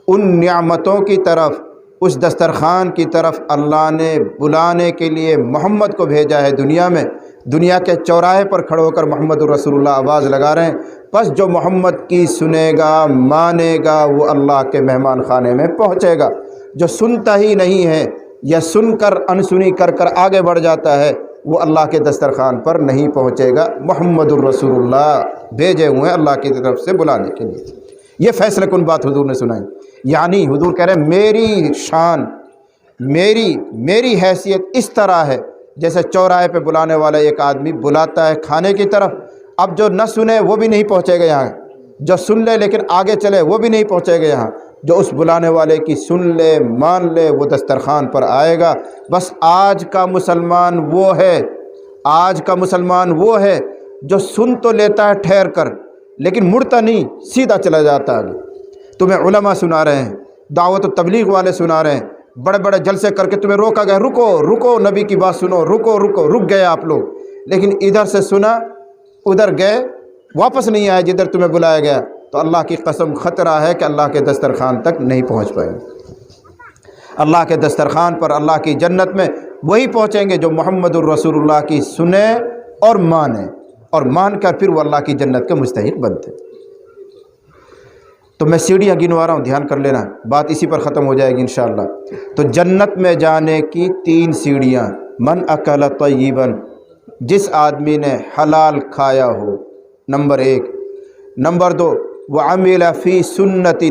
ان نعمتوں کی طرف، اس دسترخوان کی طرف اللہ نے بلانے کے لیے محمد کو بھیجا ہے دنیا میں۔ دنیا کے چوراہے پر کھڑے ہو کر محمد الرسول اللہ آواز لگا رہے ہیں، بس جو محمد کی سنے گا، مانے گا، وہ اللہ کے مہمان خانے میں پہنچے گا۔ جو سنتا ہی نہیں ہے یا سن کر انسنی کر کر آگے بڑھ جاتا ہے، وہ اللہ کے دسترخوان پر نہیں پہنچے گا۔ محمد الرسول اللہ بھیجے ہوئے ہیں اللہ کی طرف سے بلانے کے لیے۔ یہ فیصلہ کن بات حضور نے سنائی، یعنی حضور کہہ رہے ہیں میری شان، میری حیثیت اس طرح ہے جیسے چوراہے پہ بلانے والا ایک آدمی بلاتا ہے کھانے کی طرف، اب جو نہ سنے وہ بھی نہیں پہنچے گا یہاں، جو سن لے لیکن آگے چلے وہ بھی نہیں پہنچے گا یہاں، جو اس بلانے والے کی سن لے، مان لے، وہ دسترخوان پر آئے گا۔ بس آج کا مسلمان وہ ہے جو سن تو لیتا ہے ٹھہر کر، لیکن مڑتا نہیں، سیدھا چلا جاتا ہے۔ تمہیں علماء سنا رہے ہیں، دعوت و تبلیغ والے سنا رہے ہیں، بڑے بڑے جلسے کر کے تمہیں روکا گیا، رکو رکو، نبی کی بات سنو، رکو رکو، رک گئے آپ لوگ، لیکن ادھر سے سنا، ادھر گئے، واپس نہیں آئے جدھر تمہیں بلایا گیا، تو اللہ کی قسم خطرہ ہے کہ اللہ کے دسترخوان تک نہیں پہنچ پائیں گے۔ اللہ کے دسترخوان پر، اللہ کی جنت میں وہی پہنچیں گے جو محمد الرسول اللہ کی سنیں اور مانیں، اور مان کر پھر وہ اللہ کی جنت کے مستحق بنتے۔ تو میں سیڑھیاں گنوا رہا ہوں، دھیان کر لینا، بات اسی پر ختم ہو جائے گی انشاءاللہ۔ تو جنت میں جانے کی 3 سیڑھیاں، من اکل طیبا، جس آدمی نے حلال کھایا ہو، نمبر 1۔ نمبر 2، وعمل فی سنت،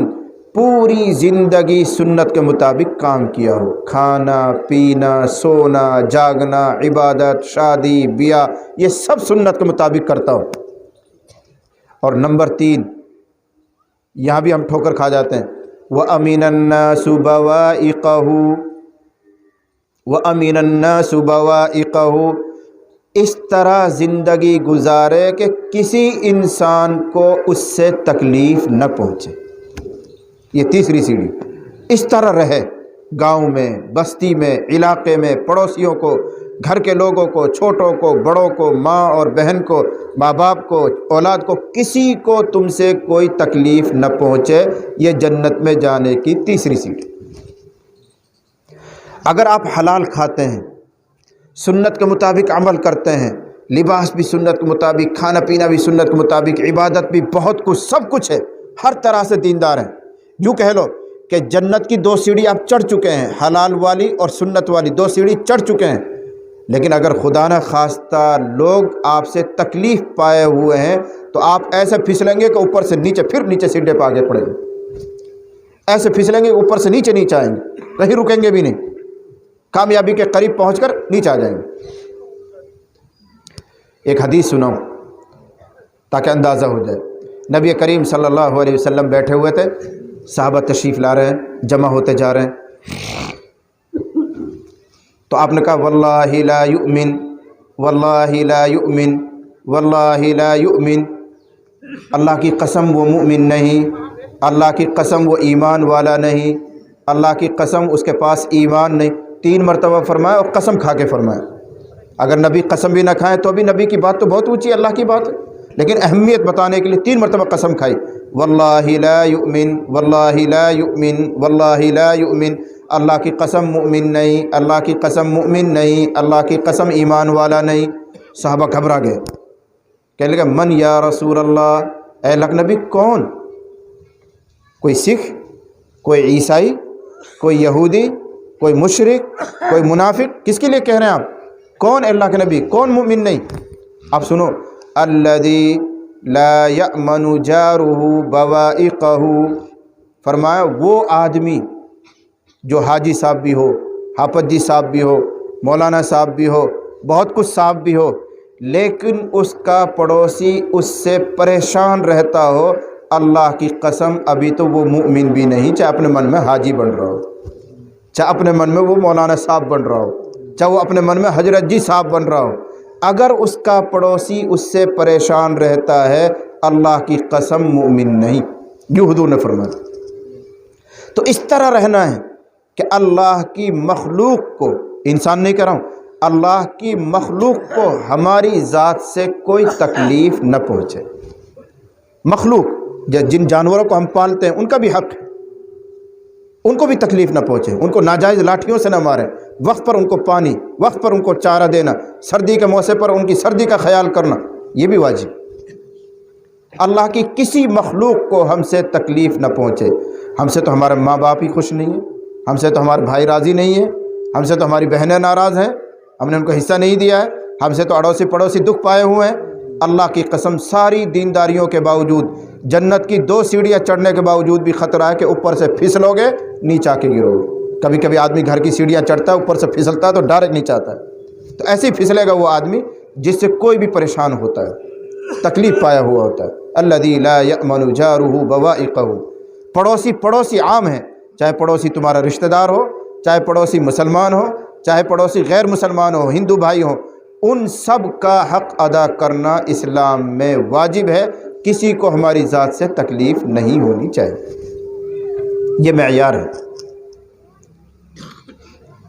پوری زندگی سنت کے مطابق کام کیا ہو، کھانا پینا سونا جاگنا عبادت شادی بیاہ یہ سب سنت کے مطابق کرتا ہو۔ اور نمبر 3، یہاں بھی ہم ٹھوکر کھا جاتے ہیں، وَأَمِنَ النَّاسُ بَوَائِقَهُ، وَأَمِنَ النَّاسُ بَوَائِقَهُ، اس طرح زندگی گزارے کہ کسی انسان کو اس سے تکلیف نہ پہنچے۔ یہ تیسری سیڑھی، اس طرح رہے گاؤں میں بستی میں علاقے میں، پڑوسیوں کو، گھر کے لوگوں کو، چھوٹوں کو بڑوں کو، ماں اور بہن کو، ماں باپ کو، اولاد کو، کسی کو تم سے کوئی تکلیف نہ پہنچے۔ یہ جنت میں جانے کی تیسری سیڑھی۔ اگر آپ حلال کھاتے ہیں، سنت کے مطابق عمل کرتے ہیں، لباس بھی سنت کے مطابق، کھانا پینا بھی سنت کے مطابق، عبادت بھی بہت کچھ سب کچھ ہے، ہر طرح سے دیندار ہیں، یوں کہہ لو کہ جنت کی 2 سیڑھی آپ چڑھ چکے ہیں، حلال والی اور سنت والی 2 سیڑھی چڑھ چکے ہیں۔ لیکن اگر خدا نہ خواستہ لوگ آپ سے تکلیف پائے ہوئے ہیں تو آپ ایسے پھسلیں گے کہ اوپر سے نیچے، پھر نیچے سیڑھے پہ آگے پڑیں گے، ایسے پھسلیں گے اوپر سے نیچے نیچے آئیں گے، کہیں رکیں گے بھی نہیں، کامیابی کے قریب پہنچ کر نیچے آ جائیں گے۔ ایک حدیث سناؤں تاکہ اندازہ ہو جائے۔ نبی کریم صلی اللہ علیہ وسلم بیٹھے ہوئے تھے، صحابہ تشریف لا رہے ہیں، جمع ہوتے جا رہے ہیں، تو آپ نے کہا واللہ لا یؤمن، واللہ لا یؤمن، واللہ لا یؤمن، اللہ کی قسم وہ مومن نہیں، اللہ کی قسم وہ ایمان والا نہیں، اللہ کی قسم اس کے پاس ایمان نہیں۔ 3 مرتبہ فرمایا اور قسم کھا کے فرمایا۔ اگر نبی قسم بھی نہ کھائیں تو بھی نبی کی بات تو بہت اونچی، اللہ کی بات ہے، لیکن اہمیت بتانے کے لیے 3 مرتبہ قسم کھائی، واللہ لا یؤمن، واللہ لا یؤمن، واللہ لا یؤمن، اللہ کی قسم مؤمن نہیں، اللہ کی قسم مؤمن نہیں، اللہ کی قسم ایمان والا نہیں۔ صحابہ گھبرا گئے، کہنے لگے من یا رسول اللہ، اے اللہ کے نبی کون؟ کوئی سکھ، کوئی عیسائی، کوئی یہودی، کوئی مشرک، کوئی منافق، کس کے لیے کہہ رہے ہیں آپ؟ کون اللہ کے نبی، کون مومن نہیں؟ آپ سنو، الذی لا یأمن جارہ بوائقہ، فرمایا وہ آدمی جو حاجی صاحب بھی ہو، حافظ جی صاحب بھی ہو، مولانا صاحب بھی ہو، بہت کچھ صاحب بھی ہو، لیکن اس کا پڑوسی اس سے پریشان رہتا ہو، اللہ کی قسم ابھی تو وہ مومن بھی نہیں، چاہے اپنے من میں حاجی بن رہا ہو، چاہے اپنے من میں وہ مولانا صاحب بن رہا ہو، چاہے وہ اپنے من میں حضرت جی صاحب بن رہا ہو، اگر اس کا پڑوسی اس سے پریشان رہتا ہے اللہ کی قسم مومن نہیں، یوں حضور نے فرمایا۔ تو اس طرح رہنا ہے کہ اللہ کی مخلوق کو، انسان نہیں کہہ رہا ہوں، اللہ کی مخلوق کو ہماری ذات سے کوئی تکلیف نہ پہنچے۔ مخلوق جن جانوروں کو ہم پالتے ہیں ان کا بھی حق ہے، ان کو بھی تکلیف نہ پہنچے، ان کو ناجائز لاٹھیوں سے نہ ماریں، وقت پر ان کو پانی، وقت پر ان کو چارہ دینا، سردی کے موسم پر ان کی سردی کا خیال کرنا، یہ بھی واجب۔ اللہ کی کسی مخلوق کو ہم سے تکلیف نہ پہنچے۔ ہم سے تو ہمارے ماں باپ ہی خوش نہیں ہیں، ہم سے تو ہمارے بھائی راضی نہیں ہیں، ہم سے تو ہماری بہنیں ناراض ہیں، ہم نے ان کو حصہ نہیں دیا ہے، ہم سے تو اڑوسی پڑوسی دکھ پائے ہوئے ہیں۔ اللہ کی قسم ساری دینداریوں کے باوجود، جنت کی 2 سیڑھیاں چڑھنے کے باوجود بھی خطرہ ہے کہ اوپر سے پھسلو گے نیچے آ کے گرو گے۔ کبھی کبھی آدمی گھر کی سیڑھیاں چڑھتا ہے، اوپر سے پھسلتا ہے تو ڈائریکٹ نیچے آتا ہے، تو ایسے ہی پھسلے گا وہ آدمی جس سے کوئی بھی پریشان ہوتا ہے، تکلیف پایا ہوا ہوتا ہے۔ الذی لا یأمن جارہ بوائقہ، پڑوسی عام ہیں، چاہے پڑوسی تمہارا رشتہ دار ہو، چاہے پڑوسی مسلمان ہو، چاہے پڑوسی غیر مسلمان ہو، ہندو بھائی ہوں، ان سب کا حق ادا کرنا اسلام میں واجب ہے، کسی کو ہماری ذات سے تکلیف نہیں ہونی چاہیے، یہ معیار ہے۔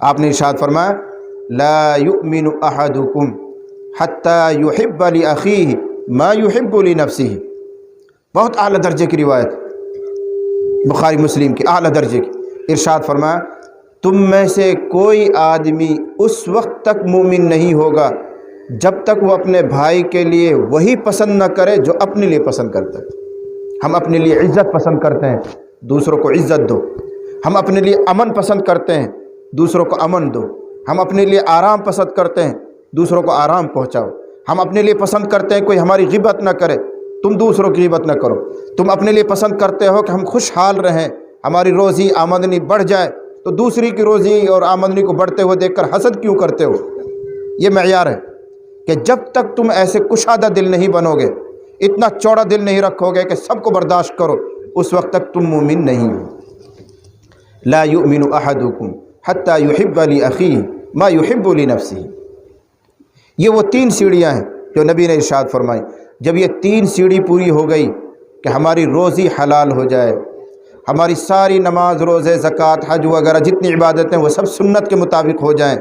آپ نے ارشاد فرمایا لا یؤمن احدکم حتی یحب لاخیہ ما یحب لنفسہ، بہت اعلیٰ درجے کی روایت، بخاری مسلم کی اعلیٰ درجے کی۔ ارشاد فرمایا تم میں سے کوئی آدمی اس وقت تک مومن نہیں ہوگا جب تک وہ اپنے بھائی کے لیے وہی پسند نہ کرے جو اپنے لیے پسند کرتا ہے۔ ہم اپنے لیے عزت پسند کرتے ہیں، دوسروں کو عزت دو۔ ہم اپنے لیے امن پسند کرتے ہیں، دوسروں کو امن دو۔ ہم اپنے لیے آرام پسند کرتے ہیں، دوسروں کو آرام پہنچاؤ۔ ہم اپنے لیے پسند کرتے ہیں کوئی ہماری غیبت نہ کرے، تم دوسروں کی غیبت نہ کرو۔ تم اپنے لیے پسند کرتے ہو کہ ہم خوشحال رہیں، ہماری روزی آمدنی بڑھ جائے، تو دوسری کی روزی اور آمدنی کو بڑھتے ہوئے دیکھ کر حسد کیوں کرتے ہو؟ یہ معیار ہے کہ جب تک تم ایسے کشادہ دل نہیں بنو گے، اتنا چوڑا دل نہیں رکھو گے کہ سب کو برداشت کرو، اس وقت تک تم مومن نہیں ہو۔ لا یؤمن احدکم حتی یحب لاخیہ ما یحب لنفسہ۔ یہ وہ 3 سیڑھیاں ہیں جو نبی نے ارشاد فرمائی۔ جب یہ 3 سیڑھی پوری ہو گئی کہ ہماری روزی حلال ہو جائے، ہماری ساری نماز، روزے، زکوٰۃ، حج وغیرہ جتنی عبادتیں وہ سب سنت کے مطابق ہو جائیں،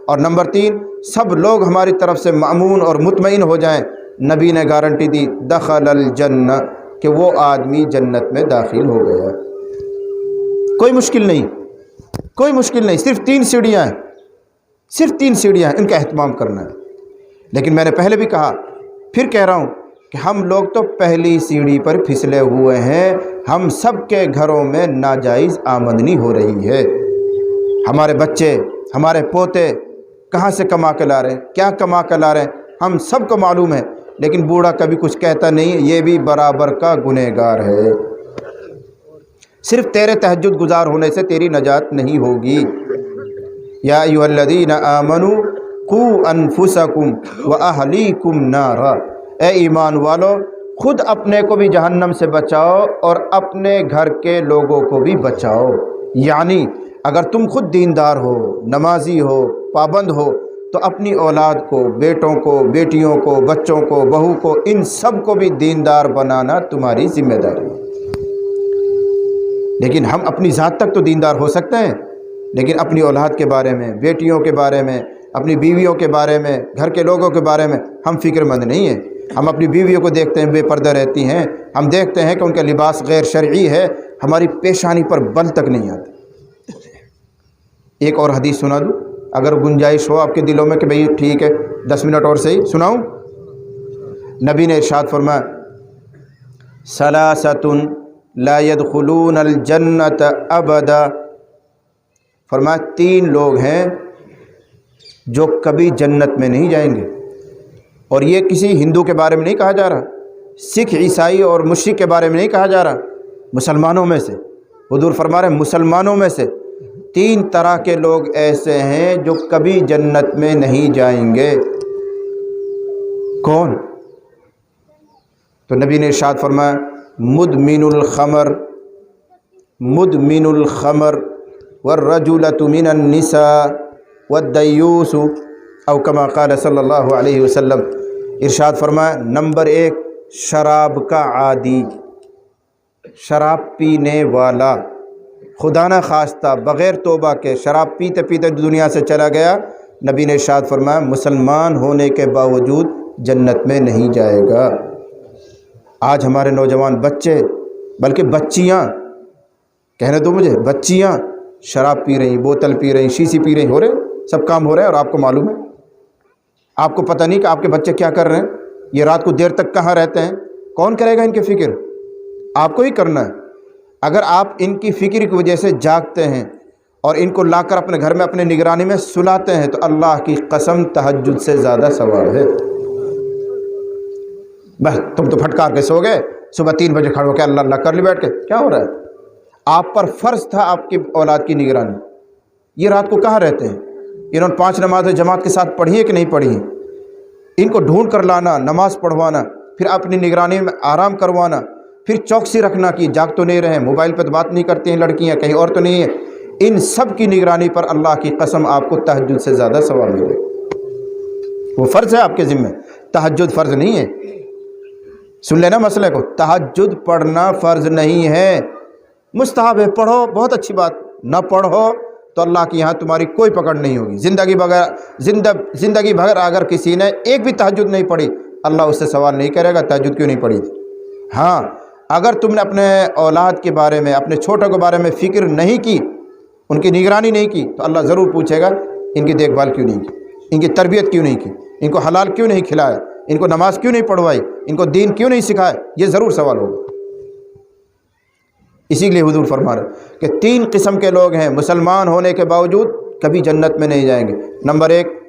اور نمبر 3 سب لوگ ہماری طرف سے مأمون اور مطمئن ہو جائیں، نبی نے گارنٹی دی دخل الجنہ، کہ وہ آدمی جنت میں داخل ہو گیا۔ کوئی مشکل نہیں، کوئی مشکل نہیں، صرف 3 سیڑھیاں ہیں، صرف 3 سیڑھیاں ہیں، ان کا اہتمام کرنا ہے۔ لیکن میں نے پہلے بھی کہا، پھر کہہ رہا ہوں کہ ہم لوگ تو پہلی سیڑھی پر پھسلے ہوئے ہیں۔ ہم سب کے گھروں میں ناجائز آمدنی ہو رہی ہے۔ ہمارے بچے، ہمارے پوتے کہاں سے کما کے لا رہے ہیں، کیا کما کے لا رہے ہیں، ہم سب کو معلوم ہے، لیکن بوڑھا کبھی کچھ کہتا نہیں، یہ بھی برابر کا گنہگار ہے۔ صرف تیرے تہجد گزار ہونے سے تیری نجات نہیں ہوگی۔ یا ایھا الذین آمنوا قوا انفسکم واہلیکم نارا، اے ایمان والو خود اپنے کو بھی جہنم سے بچاؤ اور اپنے گھر کے لوگوں کو بھی بچاؤ۔ یعنی اگر تم خود دیندار ہو، نمازی ہو، پابند ہو، تو اپنی اولاد کو، بیٹوں کو، بیٹیوں کو، بچوں کو، بہو کو، ان سب کو بھی دیندار بنانا تمہاری ذمہ داری ہے۔ لیکن ہم اپنی ذات تک تو دیندار ہو سکتے ہیں، لیکن اپنی اولاد کے بارے میں، بیٹیوں کے بارے میں، اپنی بیویوں کے بارے میں، گھر کے لوگوں کے بارے میں ہم فکر مند نہیں ہیں۔ ہم اپنی بیویوں کو دیکھتے ہیں بے پردہ رہتی ہیں، ہم دیکھتے ہیں کہ ان کا لباس غیر شرعی ہے، ہماری پیشانی پر بل تک نہیں آتی۔ ایک اور حدیث سنا دوں اگر گنجائش ہو آپ کے دلوں میں کہ بھئی ٹھیک ہے 10 منٹ اور صحیح سناؤں؟ نبی نے ارشاد فرمایا ثلاثۃ لا يدخلون الجنۃ ابدا، فرمایا 3 لوگ ہیں جو کبھی جنت میں نہیں جائیں گے۔ اور یہ کسی ہندو کے بارے میں نہیں کہا جا رہا، سکھ، عیسائی اور مشرک کے بارے میں نہیں کہا جا رہا، مسلمانوں میں سے۔ حضور فرما رہے ہیں مسلمانوں میں سے 3 طرح کے لوگ ایسے ہیں جو کبھی جنت میں نہیں جائیں گے۔ کون؟ تو نبی نے ارشاد فرمایا مدمن الخمر، مدمن الخمر والرجلۃ من النساء والدیوس، او کما قال صلی اللہ علیہ وسلم۔ ارشاد فرمایا نمبر 1 شراب کا عادی، شراب پینے والا، خدا نہ خواستہ بغیر توبہ کے شراب پیتے پیتے دنیا سے چلا گیا، نبی نے ارشاد فرمایا مسلمان ہونے کے باوجود جنت میں نہیں جائے گا۔ آج ہمارے نوجوان بچے، بلکہ بچیاں، کہنے دو مجھے، بچیاں شراب پی رہی، بوتل پی رہی، شیشی پی رہی، ہو رہے سب کام ہو رہے ہیں، اور آپ کو معلوم ہے، آپ کو پتہ نہیں کہ آپ کے بچے کیا کر رہے ہیں، یہ رات کو دیر تک کہاں رہتے ہیں، کون کرے گا ان کی فکر؟ آپ کو ہی کرنا ہے۔ اگر آپ ان کی فکر کی وجہ سے جاگتے ہیں اور ان کو لا کر اپنے گھر میں اپنے نگرانی میں سلاتے ہیں تو اللہ کی قسم تہجد سے زیادہ ثواب ہے۔ بس تم تو پھٹکار کے سو گئے، صبح 3 بجے کھڑے ہو کے اللہ اللہ کر لی بیٹھ کے، کیا ہو رہا ہے؟ آپ پر فرض تھا آپ کی اولاد کی نگرانی، یہ رات کو کہاں رہتے ہیں؟ انہوں نے 5 نمازیں جماعت کے ساتھ پڑھی ہے کہ نہیں پڑھی ہیں؟ ان کو ڈھونڈ کر لانا، نماز پڑھوانا، پھر اپنی نگرانی میں آرام کروانا، پھر چوکسی رکھنا کہ جاگ تو نہیں رہے، موبائل پہ تو بات نہیں کرتی ہیں لڑکیاں، کہیں اور تو نہیں ہے، ان سب کی نگرانی پر اللہ کی قسم آپ کو تہجد سے زیادہ ثواب ملے گا۔ وہ فرض ہے آپ کے ذمہ، تہجد فرض نہیں ہے۔ سن لینا مسئلے کو، تہجد پڑھنا فرض نہیں ہے، مستحب ہے، پڑھو بہت اچھی بات، نہ پڑھو تو اللہ کی یہاں تمہاری کوئی پکڑ نہیں ہوگی۔ زندگی بھر اگر کسی نے ایک بھی تہجد نہیں پڑھی، اللہ اس سے سوال نہیں کرے گا تہجد کیوں نہیں پڑھی تھی۔ ہاں اگر تم نے اپنے اولاد کے بارے میں، اپنے چھوٹوں کے بارے میں فکر نہیں کی، ان کی نگرانی نہیں کی، تو اللہ ضرور پوچھے گا ان کی دیکھ بھال کیوں نہیں کی، ان کی تربیت کیوں نہیں کی، ان کو حلال کیوں نہیں کھلایا، ان کو نماز کیوں نہیں پڑھوائی، ان کو دین کیوں نہیں سکھایا، یہ ضرور سوال ہوگا۔ اسی لیے حضور فرما رہے کہ 3 قسم کے لوگ ہیں مسلمان ہونے کے باوجود کبھی جنت میں نہیں جائیں گے۔ نمبر 1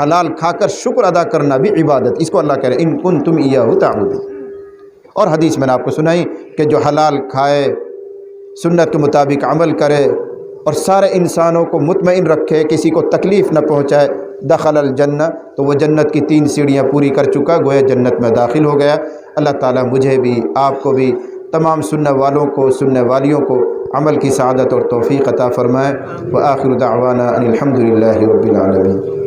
حلال کھا کر شکر ادا کرنا بھی عبادت، اس کو اللہ کہہ رہے ہیں ان کنتم ایاہ تعبدون۔ اور حدیث میں نے آپ کو سنائی کہ جو حلال کھائے، سنت کے مطابق عمل کرے اور سارے انسانوں کو مطمئن رکھے، کسی کو تکلیف نہ پہنچائے، دخل الجنہ، تو وہ جنت کی 3 سیڑھیاں پوری کر چکا، گویا جنت میں داخل ہو گیا۔ اللہ تعالیٰ مجھے بھی، آپ کو بھی، تمام سننے والوں کو، سننے والیوں کو عمل کی سعادت اور توفیق عطا فرمائے۔ وآخر دعوانا ان الحمد للہ رب العالمین۔